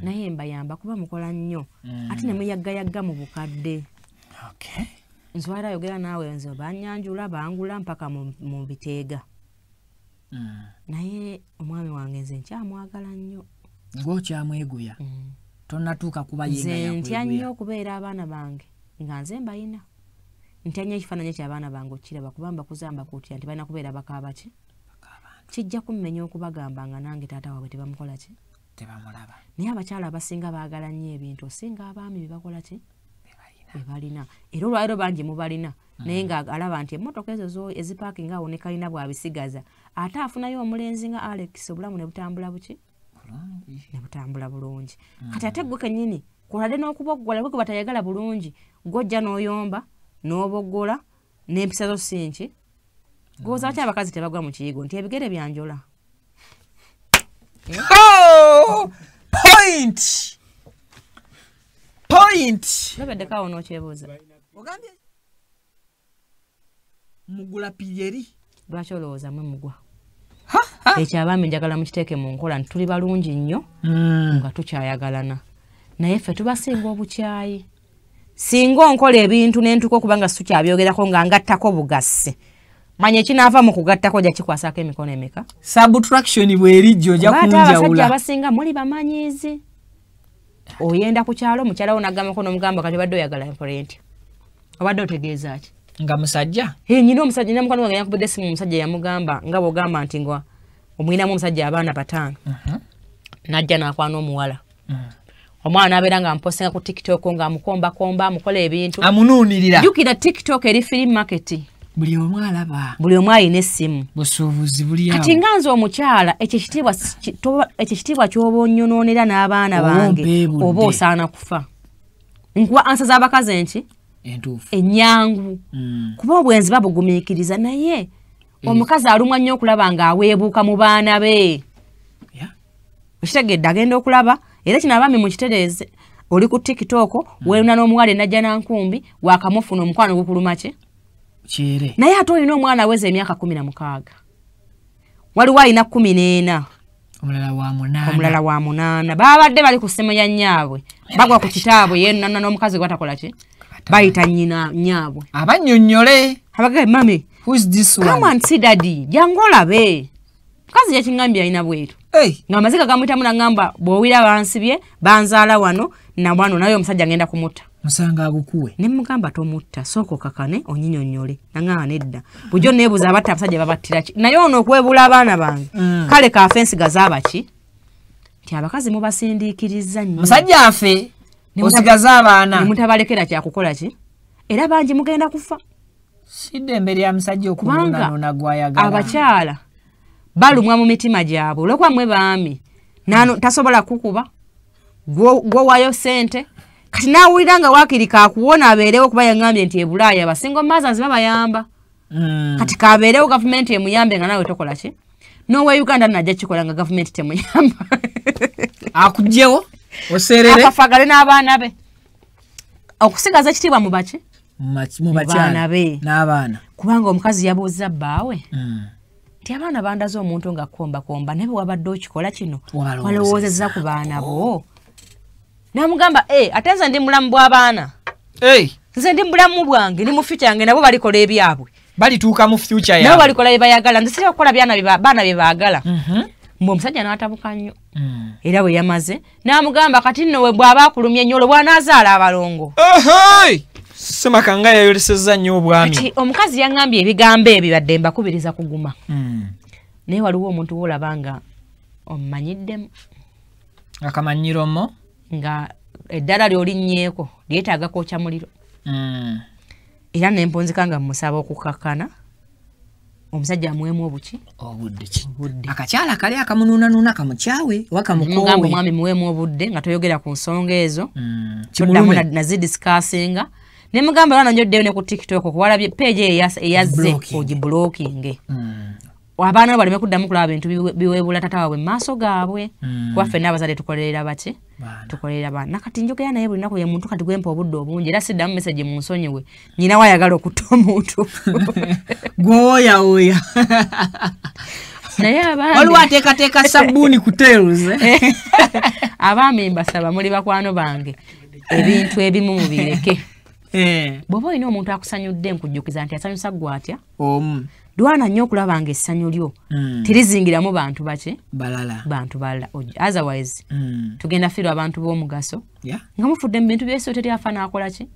naye mbayamba kuba mukola nnyo ate ne muyaggayagga mu bukadde nzwala ayogera naawe nze banyanjula bangula mpaka mu biteega naye omwami wange nze nkyamwagala nnyo ng'okyamweguya tonnatuuka kuba nze ntya nnyo okubeera abaana bange nga nze mbayina ntya nnyo ekifaananyi ky'abaana bange okiraba kuba mbakuzamba kutya nti balina kubeera bakaaba ki kijja kummenya okubagamba nga nange taata waabwe tebamukola ki tebamulaba naye abakyala abasinga baagala nnyo ebintu osinga abaami bebakola ki bebalina era olwaliro bangi mubalina naye nga alaba nti emmotoka ezo ezipaakinga awo ne kalina bwabisigaza ate afunayo omulenzi nga Alex obulamu ne butambula buki ne butambula bulungi kati ate gwe kennyini kuladde n'okuboggola gwe batayagala bulungi gwojja n'oyomba n'oboggola n'empisa zo sinki goza kya abakazi tebagwa mu kiyigo nti ebigere byanjola point lobeddekawo n'okyebuuza ogambye mugula piyeri lwaki olowooza mwe mugwa ekyo abaami njagala mukiteeke mu nkola nti tuli balungi nnyo nga tukyayagalana naye ffe tubasinga obukyayi singa onkola ebintu nentuka okuba nga situkyabyogera nga ngattako bugasi manye kinava mu kugattako ja kikwasako emikono emeka subtraction bwerijjo ja kunjawula abasajja abasinga muli bamanyizi oyenda ku kyalo mukyala onagamba kono mugamba kati badde oyagala empolenti obadde otegeeza ki nga musajja nyina omusajja na mukwano wange yakubudde simu omusajja yamugamba nga bw'ogamba nti ngwa omwinamu omusajja abaana bataano najja n'akwana omuwala omwana abeera nga amposinga ku TikTok nga amukombakomba amukola ebintu amunuunirira jjukira TikTok eri free market buli omu alaba buli omu alina essimu busuubuzi buli awo kati nga nze omukyala ekyo ekitiibwa ky'oba onnyonoonera n'abaana bange oba osaana kufa nkuwa ansa z'abakazi enki entuufu ennyangu kuba obwenzi babugumiikiriza naye omukazi alumwa nnyo okulaba ng'aweebuuka mu baana be okitegedde agenda okulaba era kino abaami mukitereeze oli ku TikTok weeruna n'omuwala enajja nankumbi waakamufuna omukwano gukuluma ki kyere naye ate olina omwana aweza emyaka 16 waliwo alina 14 omulala wa 8 babadde bali ku ssimu ya nyaabwe bagwa ku kitaabwe yenna n'omukazi gwatakola ki bayita nnyina nyaabwe abannyonnyole abagaye mami who's this one come and see daddy jangu olabe mukazi yakingambye alina bwetu nga amaziga gamuyitamu nagamba bw'owira bansibye banzaala wano na wano naye omusajja ngenda kumutta musanga agukuwe ne mugamba tomutta sooka okakane onyinyonnyole naŋŋaa nedda bujjo neebuuza abatta abasajja babattira ki naye ono okwebula abaana bange kale kaafensi gazaaba ki nti abakazi mubasindiikiriza nnyo musajja afe osigaza abaana ne mutabalekera kyakukola ki era bangi mugenda kufa siddembe lya musajja okunuunanuna gwayagala abakyala balumwa mu mitima gyabwe olwokuba mwe baami tasobola kukuba gwowaayo ssente kati naawulira nga waakiri kakuwona abeerewo kuba yaŋŋambye nti ebulaaya abasinga mothers babayamba kati kabeerewo gavumenti emuyambe nga naawe tokola ki nowe Uganda najja kikola nga gavumenti temuyamba akugyewo oserere akafagale n'abaana be okusigaza ekitiibwa mu baki mu bakyala be n'abaana kubanga omukazi yabuuza bbaawe nti abaana bandaze omuntu nga kombakomba naye bwe wabadde okikola kino walowoozezza ku baana bo namugamba ate nze ndi mulamu bw'abaana nze ndi mulamu bwange ni mu future yange nabo balikola ebyabwe balituuka mu future yaabwe nabo balikola bye bayagala nze sirina kukola baana bye baagala mbwe omusajja n'atabuka nnyo era bwe yamaze n'amugamba kati nno we bw'aba akulumye nnyo olwo bw'anaazaala abalongo semakanga yayolesezza nnyo obwami kati omukazi yaŋŋambye ebigambo ebyo badde mbakubiriza kuguma naye waliwo omuntu woolaba nga omumanyiddemu akamanyiromo nga eddala lyolinnyeeko lyetaaga kwokya muliro era nemponzika nga mmusaba okukakkana omusajja amuweemu obuki obudde akakyala kali akamunuunanuuna kamukyawe oba kamukoowe omwami muweemu obudde nga toyogera ku nsonga ezo toddamu nazidisikasinga ne mugamba lwana njoddeyo ne ku TikTok okuwalabye peegi eyazze ogibulookinge abaana baleme kuddamu kulaba bintu biweebula tata waabwe mu maaso gaabwe kuba ffenna abazadde tukolerera baki tukolerera baana nakati njogera naye buli nnaku ye muntu kati gwempa obudde obungi era siddamu meseji mu nsonyiwe nyina wayagala okutta omuntu gwowoyawoya naye waliwo ateekateeka sabbuuni ku teeruze abaami mbasaba muli bakwano bange ebintu ebimu mubireke bw'oba olina omuntu akusanyudde nkujjukiza nti asanyusa ggwe atya dwana nnyo okulaba nga essanyu lyo terizingiramu bantu baki bantu balala otherwise tugenda fiirwa abantu b'omugaso nga mufudde mu bintu byesi teryafa n'akola ki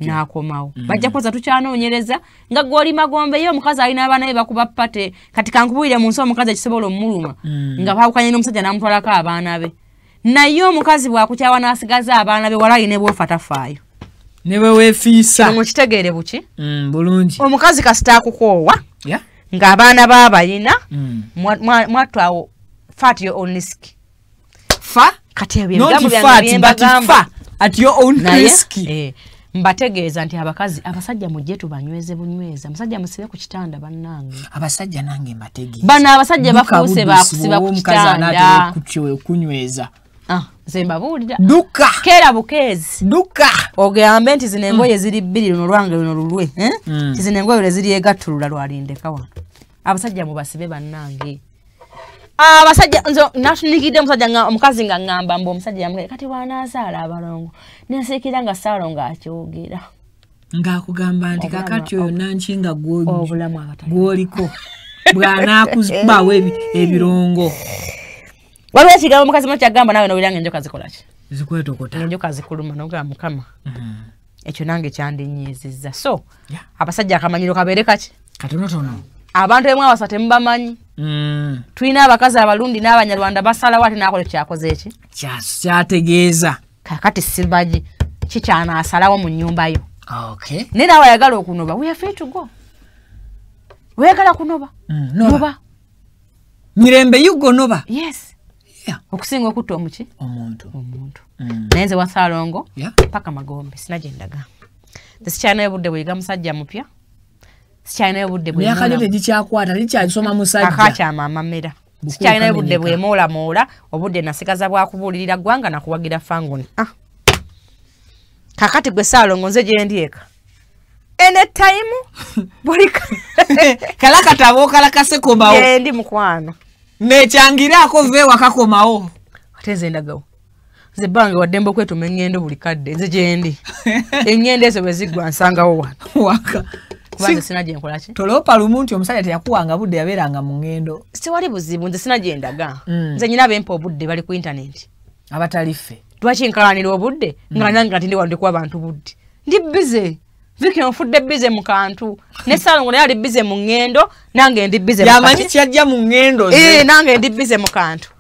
n'akomawo bajja kuza tukyanoonyereza nga gw'oli magombe ye omukazi alina abaana be bakuba pate kati kankubuulire mu nsi omukazi ekisobola omuluma nga baawukanye n'omusajja n'amutwalako abaana be naye omukazi bw'akukyawa n'asigaza abaana be wala alina bwofa tafaayo ne bwe weefiisa mukitegeere buki bulungi omukazi kasita akukoowa ng'abaana baabalina mwatwawo fat your own risk fa kati not fat but fa at your own risk mbategeeza nti abasajja mujje tubanyweze bunyweza musajja musibe ku kitanda bannange abasajja nange mbategeeza bano abasajja bafuuse bakusiba ku kitanda kunyweza nze mbabuulira duka keera bukeezi duka ogambe nti zino engoye ziri bbiri luno lwange luno lulwe ti zino engoye lwe ziri egattulula lwalindeka wano abasajja mubasibe bannange abasajja nze nasunikidde omukazi nga ŋŋamba mbu omusajja yamugere kati wanaazaala abalongo nensiikira nga saalongo akyogera ngakugamba nti kakati oyo nanchinga obulamu abatali gwoliko bwana kubawo ebirongo waliwo ekigambo mukazi mu kyagamba nawe nowulira enjoka zikola ki zikwetokota enjoka zikuluma nogamba mukama ekyo nange kyandinyiizizza so abasajja akamanyiro kabeere kaki katonotono abantu emu abasa temubamanyi tulina abakazi abalundi n'abanyarwanda basalawo ate nakola kyakoze eki kyategeeza kakati sibaji kikyanaasalawo mu nnyumba yo naye naawe ayagala okunoba we are free to go weyagala kunoba noba mirembe yugo noba yes okusinga okutta omuki omuntu naye nze wasaalongo paka magombe sinagendaga sikyalinayo budde bweyiga musajja mupya sikyalinayo budde bweyakaliyo tekikyakwata likyalisoma musajja akakyamamamera sikyalinayo budde bwemoolamoola obudde nasigaza bwakubuulirira ggwanga nakuwagira fangoni kakati gwe saalongo nze gyendi eka anytime bulika kalakatabo kalakase komawo gyendi mukwano nekyangiraako ve wakakomawo ate nze ndagawo nze bange waddembe okwetuma eŋŋendo buli kadde nze gyendi eŋŋendo ezo bwe ziggwa nsangawo wano waka kubanga sina gye nkola ki toloopa lumu nti omusajja teyakuwanga budde yabeeranga mu ŋŋendo siwali buzibu nze sina gye ndaga nze nyina bempa obudde bali ku intaneti abatali ffe lwaki nkalanira obudde nga nange kati ndi wandikuwa abantu budde ndi bize Viki nfudde bize mu kantu ne Salongo naye ali bize mu ŋŋendo nange ndi bize mu kantu yamanyi kyajja mu ŋŋendo nange ndi bize mu kantu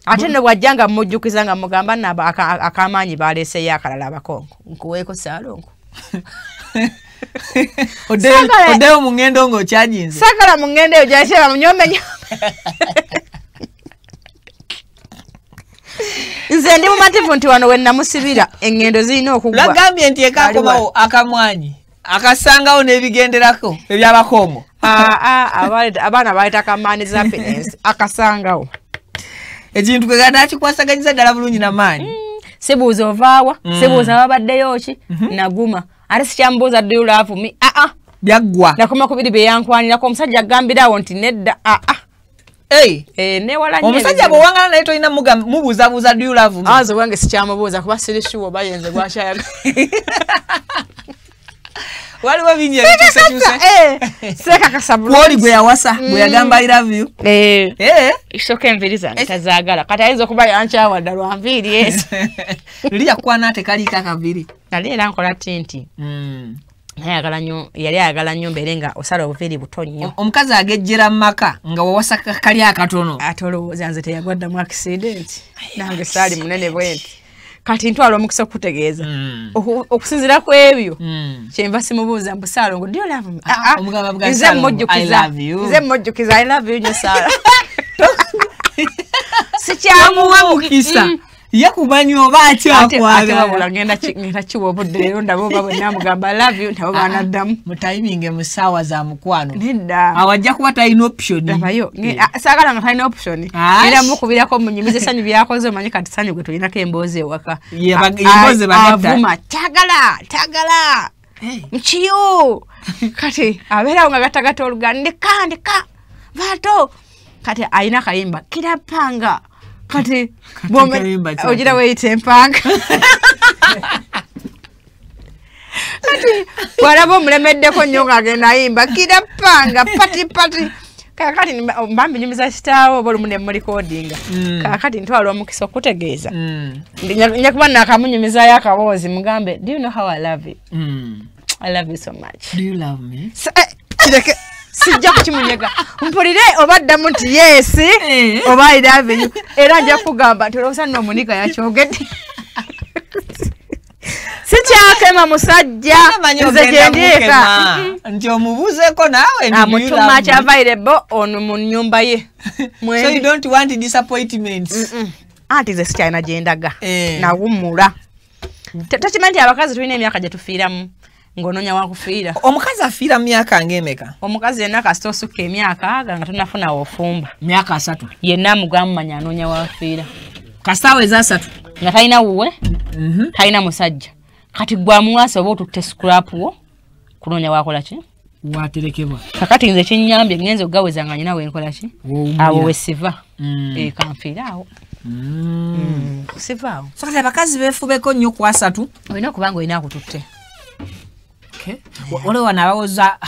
ate ne bwajjanga mujjukiza nga mugamba naba akamaanyi baleeseyo akalala abakongo nkuweeko Salongo oddeyo mu ŋŋendo ng'okyajinze sagala mu ŋŋendo eyo gyakyera munyomenya nze ndi mumativu nti wano we namusibira eŋŋendo zirina okugwa lagambye nti ekakomawo akamwanyi akasangawo n'ebigenderako ebyabakongo abaana baleeta kamaani za penensi akasangawo ekintu keganda kikwasaganyiza ddala bulungi n'amaanyi sibuuza ovaawa sibuuza babaddeyo ki naguma ate sikyambuuza do you love me byaggwa nakoma ku biri bye yankwanirako omusajja agambirawo nti nedda newala omusajja bw'owangala naye tolina mubuuzabuuza do you love me aze wange sikyamubuuza kuba siri sure oba yenze gwakyayaga waliwo bingi ebikyusakyusa sekakasa kwoli gwe yawasa gwe yagamba I love you isoka enviiri zange tazaagala kati ayinza okuba yankyawadda lwa nviiri ezi luli yakwana ate kaliiko akaviri nali era nkola tinti yali ayagala nnyo mbeere nga osala obuviiri buto nnyo omukazi agejjera mu maka nga wawasa kali akatono ate olowooza nze teyagwaddamu akisidenti nange saali munene bwenti kati ntwala omukisa okutegeeza okusinzira ku ebyo kyenva simubuuza mbu Salongo do you love me nze mmujjukiza I love you nyo Sala sikyamuwa mukisa yakumanyi oba akyakwagalawula ngenda kiwa obudde leero ndabo oba bwe namugamba I love you ntabo banaddamu mu timing mu ssaawa za mukwano nedda awajja kuba talina option abayo saagala nga talina option era mukubirako munyumiza essanyu byakoze omanyi kati ssanyu gwe tulinako emboozi ewaka avuma tagala nkiyo kati abeerawo nga gatagata oluganda ndeka vato kati ayina akayimba kirapanga kati ogira weyita empanga kati bwalaba omulemeddeko nnyo ng'agenda ayimba kirapanga pati kakati mbambi nyumiza kitaawo oba olumu ne mulikodinga kakati ntwala omukisa okutegeeza nyakuba nakamunyumizayo akaboozi mugambe do you know how I love you I love you so much do you love me sijja kukimunyega mpulire obaddamu nti yes oba I love you era nja kugamba nti olowooza nno omunika yakyogedde sikyakema musajja nze gyendyeka nti omubuuzeeko naawe amutuma available ono mu nnyumba ye so you don't want disappointments anti nze sikyalina gyendaga nawummula tokimanyi nti abakazi tulina emyaka gye tufiiramu ng'onoonya wakufiira omukazi afiira mu myaka ng'emeka omukazi yenna kasita osukka emyaka aga nga tonafuna wofumba myaka 3 yenna amugambumanya anoonya wafiira kasita aweza 3 nga talina wuwe talina musajja kati gwamuwasa oba otutte scrap wo kunoonya wakola ki waterekebwa kakati nze kinyambye ngenze ogaweza nga nyina wenkola ki abo wesiva kanfiiraawo sivaawo so kati abakazi beefubeko nnyo ku 3 olina okuba nga olina akututte Okay. Wale wanawoza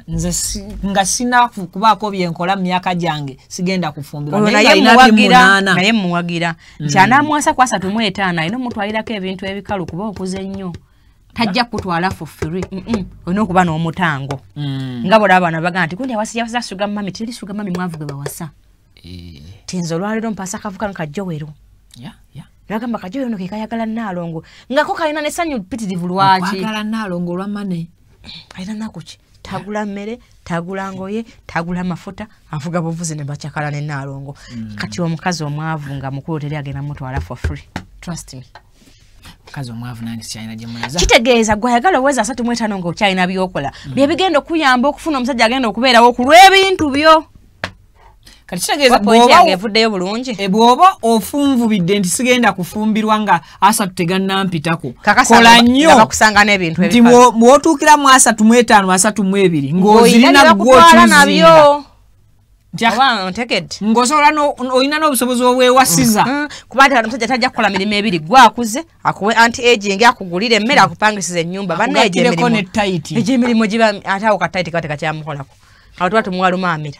nze nga sina kubaako byenkola myaka jange sigenda kufumbirwa naye muwagira nti anamwasa kwa 35 ino mutwalirako ebintu ebikalu kuba okuze nnyo tajja kutwala for free olina okuba n'omutango nga bwe abaana bagamba nti kundi awasija suga mami tiri suga mami mwavuge bawasa tinzo lwaliro mpasa kavuka nkajowero Nagamba kajoyo no kikayagala Nalongo. Ngako kalina nesanyu pitirivu lwaki. Kwagala Nalongo lwamane. Kalina nakuki. Tagula mmere, tagula ngoye, tagula mafuta, avuga buvuzi ne bachakala ne Nalongo. Kati omukazi omwavu nga mukulu teri agenda mutwala for free. Trust me. Kazi omwavu nani China je munaza. Kitegeeza gwayagala weza 3.5 ngo China byokola. Bye bigenda kuyamba okufuna omusajja agenda okubeera okulwa ebintu byo. Katitegeza bwoba ngevuddeyo bulungi bwoba ofunvu bidde nti sigenda kufumbirwa nga asa tutegana mpitako kola nnyo bakusanga n'ebintu nti mwotuukira mu asa 5 asa 2 ng'ozirina nabyo ng'osobola olina n'obusobozi obwewasiza kuba nti omusajja tajja kukola mirimu ebiri gwakuze akuwe anti-aging akugulire emmere akupangisiza ennyumba bannaegyemirimu giba ate awo katayiti kate kakyamukolako awo tuba tumuwalumaamira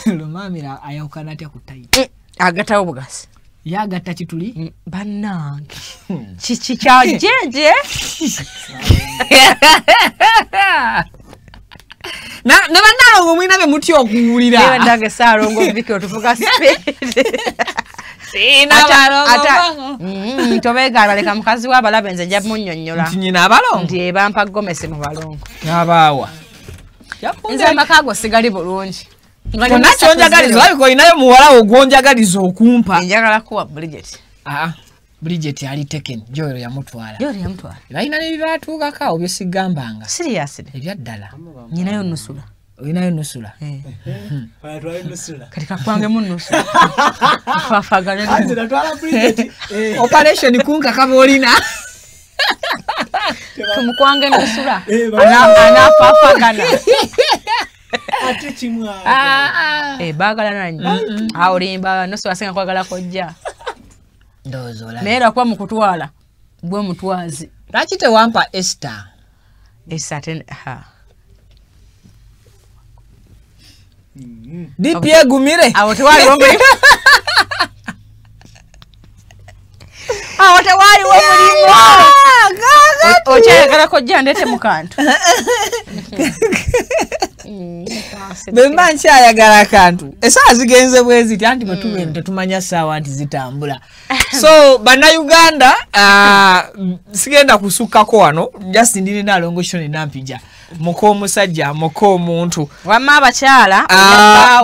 Lumamira ayawukana atya ku taiti. Agatawo bugasi. Yagatta kituli bannange. Chichi kya jeje. Na Nalongo mwina be muti okuwulira. Ewe ndange Salongo biki otuvuga speed. Sina balongo. Tobega baleka mukazi wa balabenze nja munnyonnyola. Nyina abalongo. Ndi bampa Gomesi mu balongo. Abawa. Nze makago sigali bulungi. Kona chonjagalizo aliko inayo muwala ogwonjagalizo okumpa. Njagala kuwa Bridget. Bridget ali taken. Joyo yamutwala. Laina ne bibatuuka ka obyo sigambanga. Seriously. Ebyaddala. Nyinayo nusula. Oyinayo nusula. Twala nusula. Katika kwange mu nusula. Fafagale. Anzira twala Bridget. Operation kunka kabolina. Kumukwange nusula. Ana fafagana. Bagala nanyi aolimba noso asenga kwagala kojja ndozola neera kwa mukutwala gwe mutwazi laki tewampa Esther DPA gumire awo tewali womuli womulimo okyayagala kojja ndete mukantu Bemba nkyayagala kantu esaawa zigenze bwezi ti anti batubende tetumanya saawa nti zitambula so bannayuganda sigenda kusukkako wano just ndine Nalongo shoni nampija muko omusajja muko omuntu wamma abakyala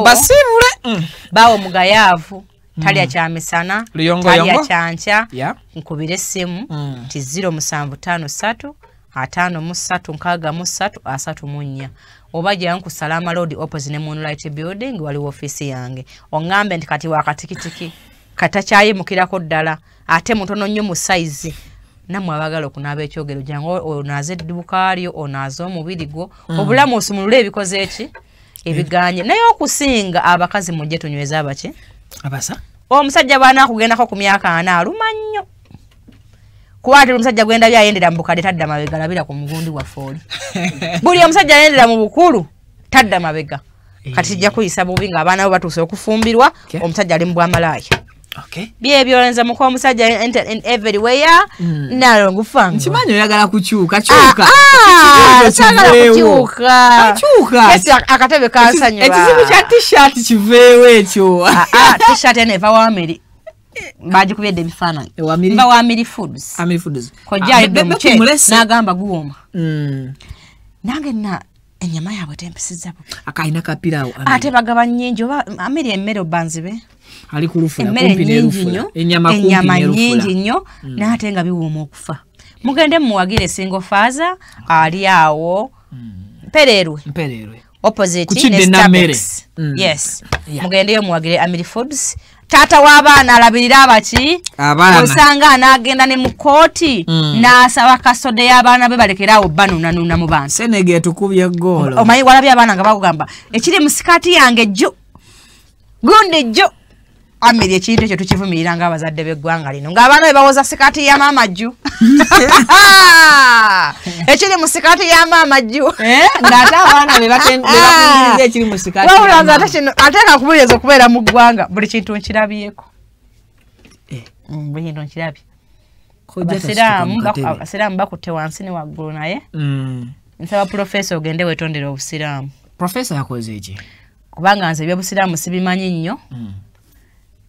basibule bawo mugayaavu talya kyamisana talya kyanca nkubire essimu ti 0753 536 oba gye yanku Salama Road opposite ne Moonlight Building waliwo office yange ongambe nti kati wakatikitiki katakyayimukirako ddala ate mutono nnyo mu size namwe abagala okunaaba ekyogero jangu onaaze edduuka lyo onaaze omubiri gwo obulamu osumulule ebikoze eki ebiganye naye okusinga abakazi mujje tunyweza abaki abasa omusajja bwana kugendako ku myaka 4 aluma nnyo kuwate omusajja gwenda byayendera mu bukade tadda mabega labira ku mugundi wa foli buli omusajja ayendera mu bukulu tadda mabega kati jja kuyisa bubi nga abaana bo batuuse okufumbirwa omusajja ali mu bwamalaya byebyo lenza muko omusajja everywhere Nalongo fanga kimanyi oyagala kukyuka yes akatebe kansanyula ekizibu kya t-shirt kiveewo ekyo t-shirt eneva wamiri baji kubedde bifaananyi mba wa Amiri Foods kojja alidde omuce n'agamba guwoma nange na ennyama yaabwe tempisizzabo akayina kapirawo ate bagaba nnyingi oba Amiri emmere obanzibe ali ku lufula kumpi n'erufula ennyama nnyingi nnyo n'ate nga biwooma okufa mugende muwagire single father ali awo mpererwe opposite ne Starbucks yes mugendeyo muwagire Amiri Foods tata w'abaana alabirira abaki osanga anagenda ne mu kooti n'asaba kasode y'abaana be balekerawo banunanuna mu bansi senege tukubye goolo omanyi walabye abaana nga bakugamba ekiri mu sikaati yange jjo gundi jjo amiri ekintu ekyo tukivumirira ng'abazadde b'eggwanga lino ng'abaana be bawoza sikaati ya maama jju ekiri mu sikaati ya maama jju ng'ate abaana be bakungiriza ekiri mu sikaati wabula nze ate kino ate kakubuliriza okubeera mu ggwanga buli kintu nkirabyeko buli kintu nkirabye abasiraamu bakutte wansi ne waggulu naye nsaba pulofeesa ogende weetondera obusiraamu. Profesa yakoze eki kubanga nze ebyobusiraamu sibimanyi nnyo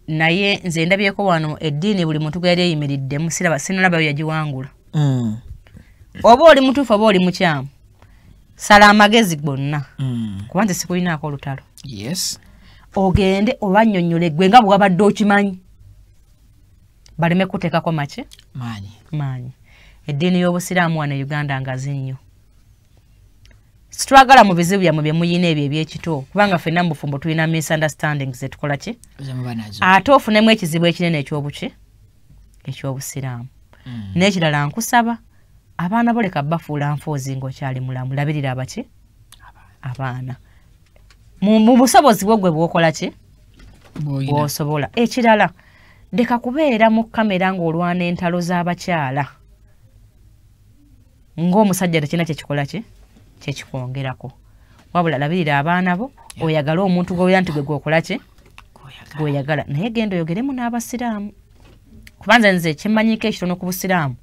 naye nze ndabyeko wano eddiini buli muntu gwe yali eyimiriddemu sinalaba yagiwangula. Oba oli mutuufu oba oli mukyamu sala amagezi gonna kuba nze sikulinaako olutalo. Yes. Ogende obannyonnyole gwe nga bwe wabadde okimanyi baleme kuteekako make maanyi. Eddiini y'obusiraamu wano Uganda ngazi nnyo. Struggle mu bizibu byammwe bye muyina ebyo ebyekito kubanga ffenna mu bufumbo tulina misunderstandings zetukola ki ate ofunemu ekizibu ekinene ekyobusiraamu. N'ekirala nkusaba abaana bo leka bafuula nfoozi ng'okyali mulamu labirira abaki abaana mu busobozi bwo gwe bw'okola ki bw'osobola. Ekirala leka kubeera mu kamera ng'olwana entalo z'abakyala ng'omusajja tekina kyekikola ki kyekikwongerako wabula labirira abaana bo oyagala omuntu gwoyira nti gwe gwokola ki gwoyagala naye genda oyogeremu n'abasiraamu kubanza nze kyemmanyiko ekitono ku busiraamu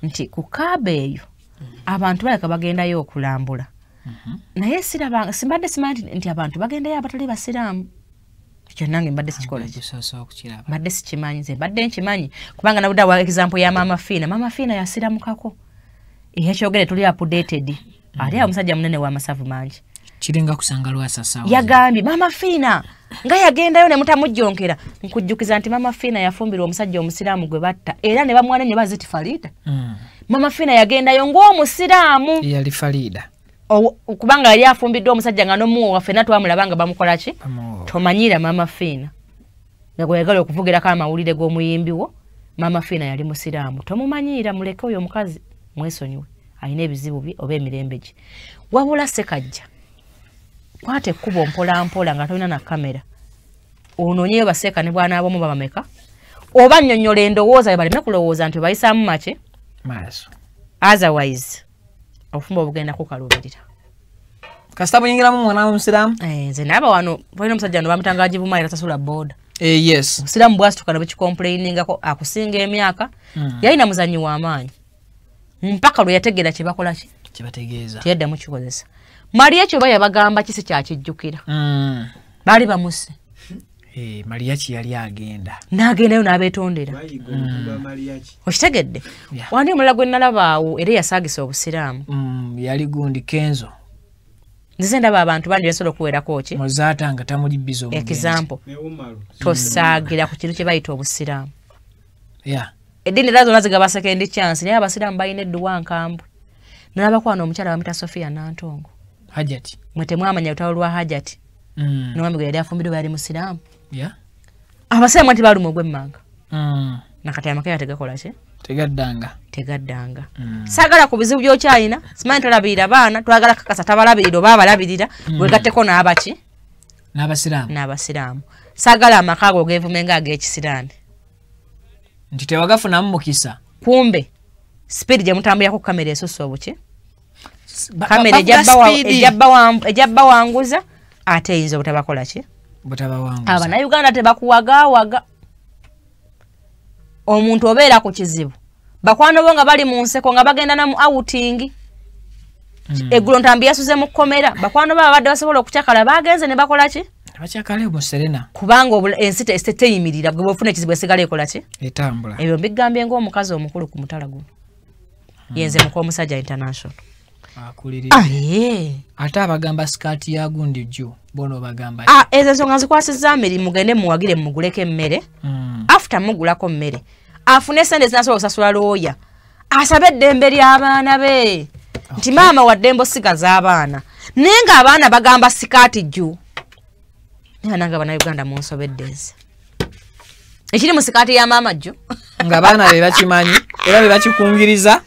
nti ku kaaba eyo abantu baleka bagendayo okulambula naye simbadde simanyi nti abantu bagendayo abatali basiraamu ekyo nange mbadde sikikola mbadde sikimanyi nze mbadde nkimanyi kubanga nabudda wa example ya Maama Fiina yasiramukako eyakyogere tuli updated ali omusajja munene wa masavu mangi kiringa kusanga lwasasa yagambye Maama Fiina nga yagendayo ne mutamujjonkera nkujjukiza nti Maama Fiina yafumbirwa omusajja omusiraamu gwe batta era ne bamwana nnyo baziti Farida. Maama Fiina yagendayo ng'omusiraamu yali Farida kubanga yali afumbiddwa omusajja nga n'omuwo waffe natwamulaba nga bamukola ki tomanyira Maama Fiina nga gwe yagala okuvugirako amawulire g'omuyimbi wo Maama Fiina yali musiraamu tomumanyiira muleke oyo omukazi mwesonyiwe alina ebizibu bye oba emirembe gye wabula Ssekajja kwate ekkubo mpola nga tolina na kamera onoonyeyo baseeka ne bwana abomu babameka oba nnyonnyola endowooza be baleme kulowooza nti bayisaamu make otherwise obufumbo obugenda kukalubirira kasita buyingiramu mwana w'omusiraamu nze naaba wano balina omusajja no bamutanga agivuma era tasula booda yes omusiraamu bwasituka ne bekikomplainingako akusinga emyaka yalina muzanyi w'amaanyi mpaka lwe yategeera kye bakola ki kibategeeza kyeddamu kikozesa Maria kyoba yabagamba kisi kyakijjukira baali bamuse Maria ki yali agenda n'agendayo n'abeetondera okitegedde wandi omulala gwe nalabaawo era yasaagisa obusiraamu yali gundi Kenzo nzize ndaba abantu bandi yasobola okuweerako ki muzaata nga tamuli bizo example tosaagira ku kintu kye bayita obusiraamu eddiini era zonna zigaba second chance naye abasiraamu balina edduwa nkambwe nalabako omukyala bamuyita Sofia Nantongo Hajati mwe temwamanya lutalo lwa Hajati n'omwami gwe yali afumbiddwa yali musiraamu abasiraamu ati baaluma ogw'emmanga nakati amakeera tegakola ki tegaddanga saagala ku bizibu by'okyalina simanyi tolabirira baana twagala kakasa tabalabirira oba abalabirira wegatteko n'abaki n'abasiraamu saagala amaka ago geevume ng'ag'ekisiraani nti tewagafunamu mukisa kumbe speed gye mutambulirako kamera esusse obuki kamera ejabba wanguza ate eyinza obutabakola ki Abanayuganda tebakuwagaawaga omuntu obeera ku kizibu bakwano bo nga bali mu nseko nga bagenda na mu outing eggulo ntambi yasuze mu kkomera bakwano baba badde basobola okukyakala bagenze ne bakola ki abakyakale mu Serena kubanga ensi teyimirira bwe bofuna ekizibu esigala ekola ki etambula ebyo mbigambye ng'omukazi omukulu ku mutala guno yenze muko omusajja international akulirira ate abagamba skati ya gundi jju bono bagamba ezo nsonga zikwasizza amiri mugende muwagire muguleko emmere after mugulako mmere afune sente zinasobola okusasula looya asabe eddembe ly'abaana be nti maama waddembe osigaza abaana naye ng'abaana bagamba sikaati jju naye nange Abannayuganda munsobedde nze ekiri mu sikaati ya maama jju ng'abaana be bakimanyi era be bakikungiriza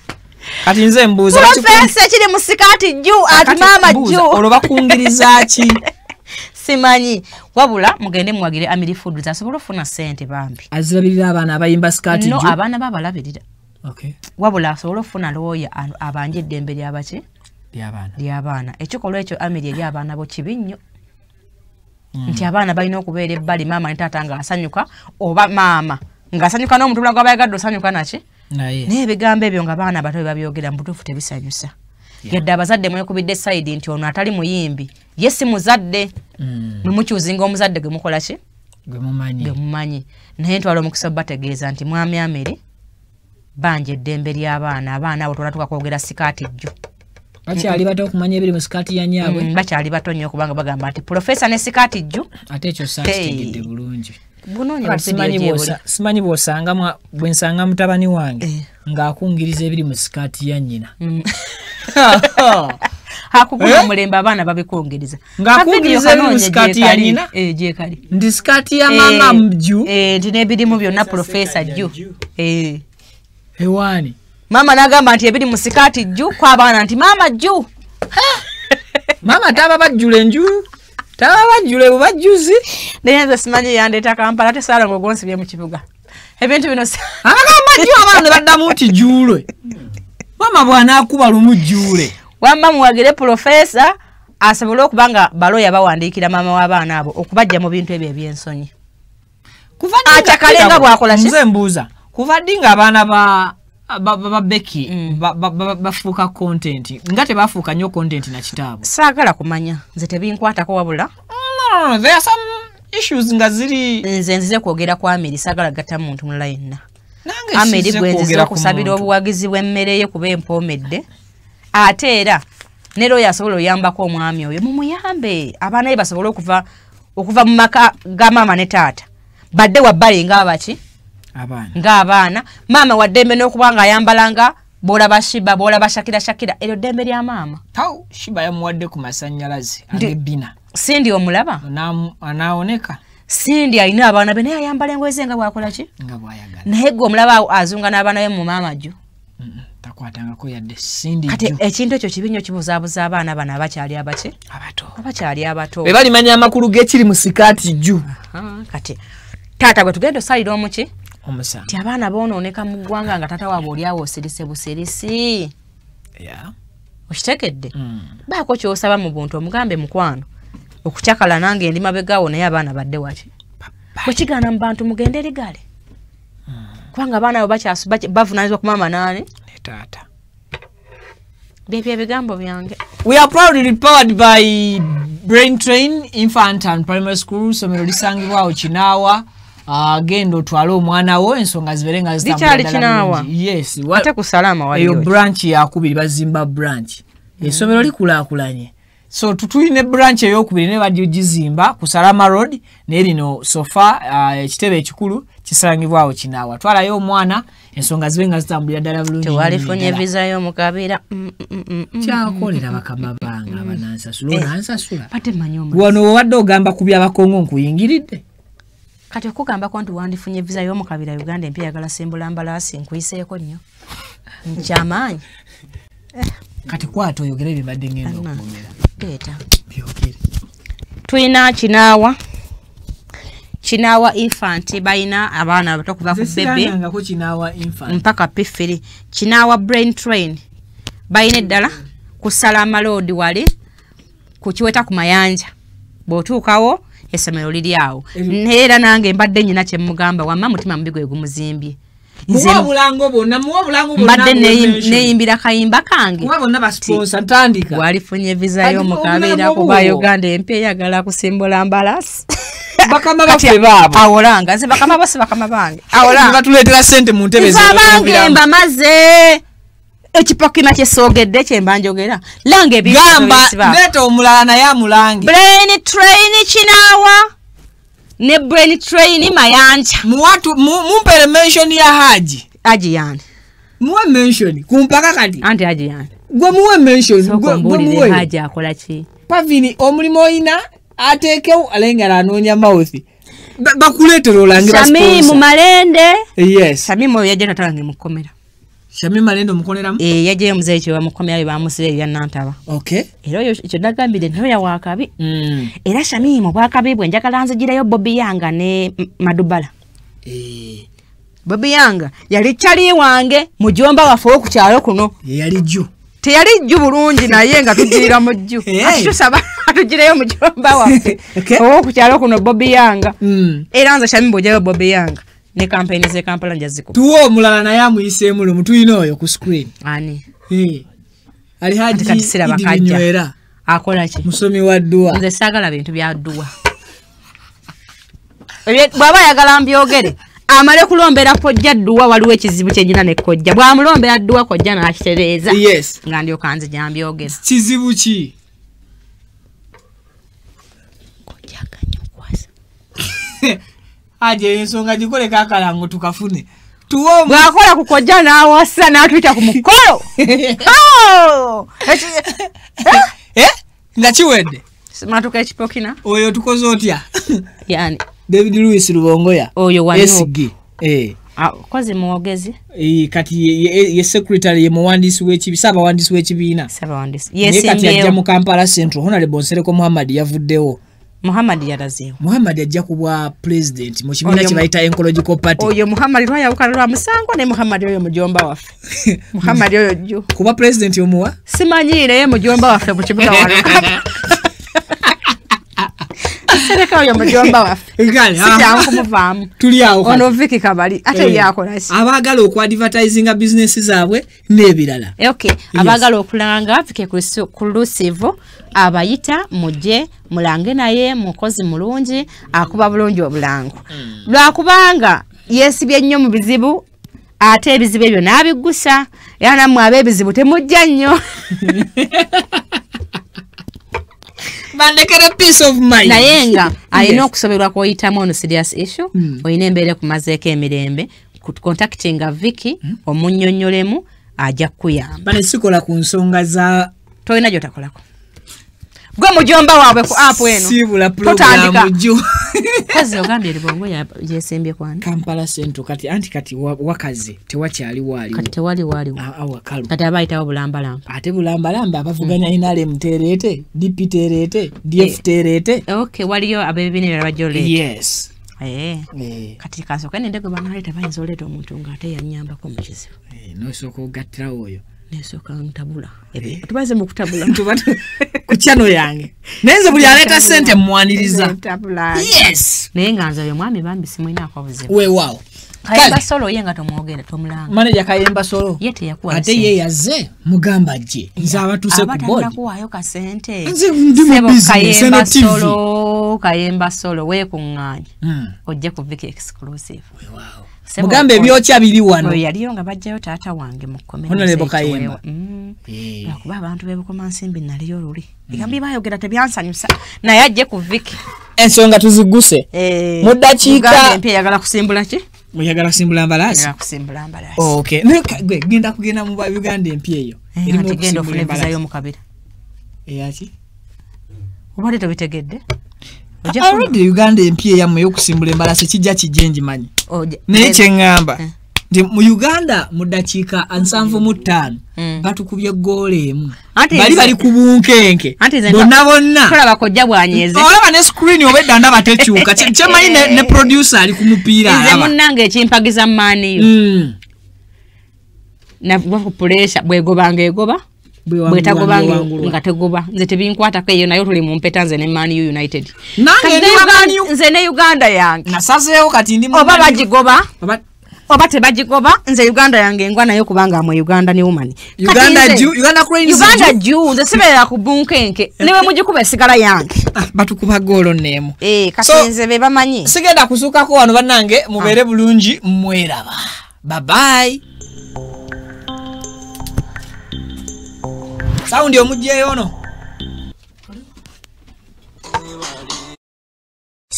kati nze mbuuza profesa ekiri mu sikaati jju ati maama jju olwo bakungiriza ki simanyi wabula mugende mwagire Amiri Food asobola ofuna ssente bambi azirabirira abaana abayimba skati no abaana babalabirira okay wabula asobola ofuna looya abanje eddembe lyabaki ly'abaana ekikolwa ekyo Amiri eri abaana bo kibi nnyo nti abaana balina okubeera ebbali maama ne taata nga asanyuka oba maama ng'asanyuka n'omutula gw'abayagadde osanyuka naki naye ebigambo ebyo nga baana bato babyogera mu butuufu tebisanyusa yadde abazadde mwekubidde sayidi nti ono atali muyimbi ye si muzadde mumukyuzinga omuzadde gwe mukola ki gwe mumanyi naye ntwala omukisa bategeeza nti mwami Amiri banje eddembe ly'abaana abaana abo tolatuka kwogera sikaati jjo bakyali bato okumanya ebiri mu sikaati ya nyaabwe bakyali bato nnyo kubanga bagamba nti profesa ne sikaati jjo ate ekyo sakitegedde bulungi simanyi bwensanga mutabani wange ng'akungiriza ebiri mu sikaati ya nnyina hakugula mulembe abaana babikungiriza ng'akungiriza ebiri mu sikaati ya nnyina gyekali ndi sikaati ya mama mju nti n'ebirimu byonna profesa jjo ewaani mama n'agamba nti ebiri mu sikaati jju kw'abaana nti maama jju mama taba bajjula enju taba bajjule bubajjuzi naye nze simanyi yandeeta Kampala ate Saala ng'ogonsibye mu kibuga ebintu bino abagamba jju abaana ne baddamu nti jjuule mama bw'anaakuba lumu jjuule wamma muwagire profesa asobole okuba nga balooya bawandiikira maama w'abaana abo okubajja mu bintu ebyo eby'ensonyi akyakalenga bw'akola ki nze mbuuza kuva ddi ng'abaana ba Becky bafuuka content nga tebafuuka nnyo content na kitaabwe saagala kumanya nze tebinkwatako wabula no there are some issues nga ziri nze nzize kwogera kwa Amiri saagala gatta muntu mulala yenna Amiri gwe nzize okusabira obuwagizi bw'emmere ye kuba empoomedde ate era ne looya asobola oyambako omwami oyo mumuyambe abaana be basobole okuva mu maka ga maama ne taata badde wabbali ng'abaki ng'abaana maama waddembe n'okuba nga ayambalanga bw'olaba Shiba bw'olaba Shakira eryo ddembe lya maama Shiba yamuwadde ku masannyalaze ag'ebbina Sindi omulaba anaawoneka Sindi alina abaana be naye ayambala engoye ze nga bw'akola ki nga bw'ayagala naye gwe omulaba azunga n'abaana be mu maama jjo takwatangako yadde Sindi kati ekintu ekyo kibi nnyo kibuzaabuza abaana bano abakyali abato be balimanya amakulu g'ekiri mu sikaati jju kati taata gwe tugenda osalira omuki omusa ti abaana boonooneka mu ggwanga nga taata waabwe oliawo osirise busirisi okitekedde baako ky'osaba mu buntu omugambe mukwano okucakala nange ndi mabegaawo naye abaana badde waki bwekigaana mu bantu mugende ligale kubanga abaana abo bavunaanyizibwa ku maama naani ne taata byebyo ebigambo byange. We are proudly powered by Brain Train Infant and Primary School somero lisangibwawo Kinaawa. Genda otwala omwana wo ensonga ziberenga zitambula Kinaawa. Yes, ate ku Salama wali eyo branch yakubiri bazimba branch. Esomero likulaakulanye. So tutuyine branch eyokubiri ne badjizimba ku Salama Road ne lino sofa ekitebe ekikulu kisangibwawo Kinaawa. Twalayo omwana ensonga zibenga zitambulira ddala bulungi. Tewalifunye visa y'omukabira. Kyakolera bakama banga banansasula nansasula. Pate manyomo. Wano wadde ogamba kubya abakongo nkuyingiridde. Kati okugamba ko nti wandifunye visa y'omukabira Uganda empya yagala sembula mbalasi nkuyiseeko nnyo. Nkyamaanyi. Kati kwato oyogere bibadde ngendo okwogera. Deta. Byogere. Tuyina Kinaawa Infant bayina abaana abato kuva ku bebe mpaka P3. Kinaawa Brain Train bayina eddala ku Salama Road wali ku Kiweta ku Mayanja bw'otuukawo essomero liri awo. Neera nange mbadde nnyina kye mugamba wamma mutima mubi gwe gumuzimbye. Muwa mulango bonna mbadde neeyimbira kayimba kange kuba bonna basponsa ntandika walifunye visa y'omukabeera kuba Uganda empya eyagala kusimbula mbalasi. Bakama baffe baabo awolanga nze bakama bose bakama bange awolanga batuleetera ssente mu ntebe z'abange mbamaze ekipokina kyesogedde kyembanjogera lange ebigamba leeta omulala naye amulange. Brain Train Kinaawa ne Brain Train Mayanja mumpere mention ya Haji yani muwe mention kumpaka kati anti Haji yani gwe muwe mention gwe muwe Haji akola ki pavini omulimo oyina atekewo alengera anoonya mouth bakuleetera olange Sami mu Malende yes Sami mu yajja natala nge mukomera Shami Malendo mukoleramu yajeyo muzeeyi kye bamukomyayo bamusiba ebya Nantaba okay era ekyo nagambire ntoya wakabi era Shami mu bwakabi bwe njagala nzigireyo Bobby Yanga ne Madubala Bobby Yanga yali chali wange mujomba waffe ku kyalo kuno yali jju teyali jju bulungi naye nga tujira mu jju atusaba atugireyo mujomba waffe ku kyalo kuno Bobby Yanga era nza Shami bojayo Bobby Yanga ne campaign ze Kampala njaziko tuwo omulala naye amuyisemu lu mutuyina oyo ku screen ani Alhaji Binywera akola ki musomi wa dduwa nze saagala bintu bya dduwa bwaba yagala mbyogere amale kulombera kojja dduwa waliwo ekizibu kyenjina ne kojja bwamulombera dduwa kojja n'akitereeza yes nga ndyo kanze jambyogere kizibu ki kojja kanyokwasa aje ensonga gikole kakalango tukafune tuwo bwakola ku kojja n'awasa n'atuyita ku mukolo nga kiwedde matuka ekipokina oyo tukoze otya yani David Louis Rubongoya oyo wano SG kozi muwogezi kati ye secretary ye muwandiisi w'ekibisaba wandiisi w'ekibiina yes kati ajja mu Kampala Central Honorable Nsereko Muhammad yavuddewo Muhammad yalazeewo Muhammad ajja kubwa president mu kibiina kye bayita Ecological Party oyo Muhammad lwayawukana lwa musango ne Muhammad oyo mujomba waffe Muhammad oyo jju kuba president omuwa simanyiire ye mujomba waffe mu kibuga wano Sereka oyo mujomba waffe sijja kumuvaamu tuli awo ono Vicky Kabali ate yakola ki abaagala okwadvertisinga business zaabwe n'ebirala okay abaagala okulanga Vicky Kulusive abayita mujje mulange naye mukozi mulungi akuba bulungi obulango lwakubanga yesibye nnyo mu bizibu ate ebizibu ebyo n'abiggusa era nammwe ab'ebizibu temujja nnyo bandekere peace of mind naye nga alina okusoberwa kwoyitamu ono serious issue olina embeera kumazeeko emirembe contactinga Vicky omunnyonnyolemu ajja kukuyamba bane sikola ku nsonga za tolina gy'otakolako gwe mujomba waabwe ku app eno sibula program jju kazi ogambye libongo yesembye kwani Kampala Central kati wakazi tewakyali wali kati tewali awakalu kati abayitawo bulambalamba ate bulambalamba abavuganya inale mterete DP terete DF terete okay waliyo abebinira bajole yes kati kasoka nende gwe banaleta bayinza oleeta omuntu ng'ate yannyambako mu kizibu nosooka ogattira oyo nesooka ntabula tubaze mu kutabula ku chano yange nenze buli aleta sente mwaniriza yes naye nga nze oyo mwami bambi simwinaako buzibu weewaawo Kayemba Solo ye nga tomwogera tomulanga manager Kayemba Solo ye teyakuwa ate ye yazze mugamba gye nze abatuse ku board abatanakuwaayo kasente nze ndi mu business eno TV Kayemba Solo weekuŋŋaanya ojje ku Vicky Exclusive weewaawo mugambe ebyokya biri wano yaliyo nga bajjayo taata wange mu Honorable Kayemba lwakuba abantu b'ebukoma nsimbi naliyo oluli bigambi bayogera tebyansanyusa naye ajje ku Vicky ensonga tuziguse mu ddakiika empya yagala kusimbula ki muyagala kusimbula mbalaasi okay genda kugenda mu Uganda empya eyo erimu genda ofuna eviza y'omukabira eyaki obadde tobitegedde already Uganda empya yammwe y'okusimbula embalaasi kijja kijenji manyi naye kyeŋŋamba nti mu Uganda mu ddakiika 75 batukubye ggoolo emu bali ku bunkenke bonna tulaba kojja bwanyeeze olaba ne screen obedda ndaba tekyuka kyemanyi ne producer ali ku mupiira nze munnange ekimpagiza maaniyo nava ku pressure bwegobanga egoba bwetagobanga nga tegoba nze tebinkwatako eyo nayo tuli mu mpeta nze ne Man U United nze ne Uganda yange nasazeewo kati ndi oba bagigoba oba tebagigoba nze Uganda yange engwa nayo kubanga mu Uganda ne woman Uganda juu nze sibeera ku bunkenke niwe mugikuba esigala yange batukuba ggoolo neemu kati nze be bamanyi sigenda kusuukako wano bannange mubeere bulungi mweraba bye saundi omugyeyo ono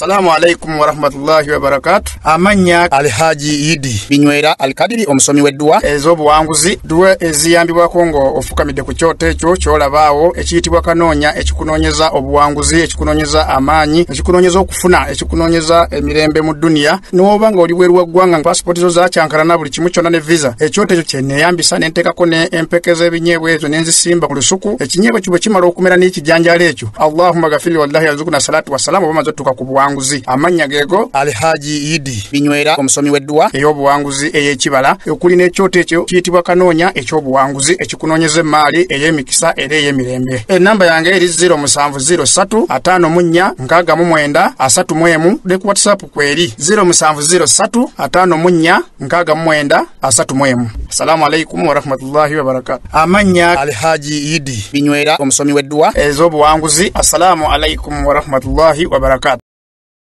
Assalamu alaikum wa rahmatullahi wa barakatuh. Amanya Alhaji Idi Binywera Alkadiri omusomi weddwa ez'obuwanguzi duwe eziyambibwako ngo ofukamidde ku kyoto ekyo kyolabaawo ekiyitibwa kanoonya ekikunoonyeza obuwanguzi ekikunoonyeza amaanyi ekikunoonyeza okufuna ekikunoonyeza emirembe mu dunia n'oba nga oli bweru wa ggwanga nga pasipoti zo zakyankalana buli kimu kyonna ne visa ekyoto ekyo kye neeyambisa ne nteekako ne empeke z'ebinyeebwa ezo ne nzisimba ku lusuku ekinyeebwa kibwe kimala okumera n'ekijanjaalo ekyo Allahumma ghafir wallahi yarzuquna salatu wassalamu oba maze otuuka ku buwanguzi amannya geego Alhaji Idi Binywera omusomi weddwa ey'obuwanguzi ey'ekibala okuli n'ekyoto ekyo kiyitibwa kanoonya eky'obuwanguzi ekikunoonyeza emmaali ey'emikisa era ey'emirembe ennamba yange eri 0703 54 69 31 ne ku WhatsApp kweri 0703 54 69 31. Assalamu alaikum wa rahmatullahi wa barakatuh. Amanya Alhaji Idi Binywera omusomi weddwa ez'obuwanguzi. Assalamu alaikum wa rahmatullahi wa barakatuh.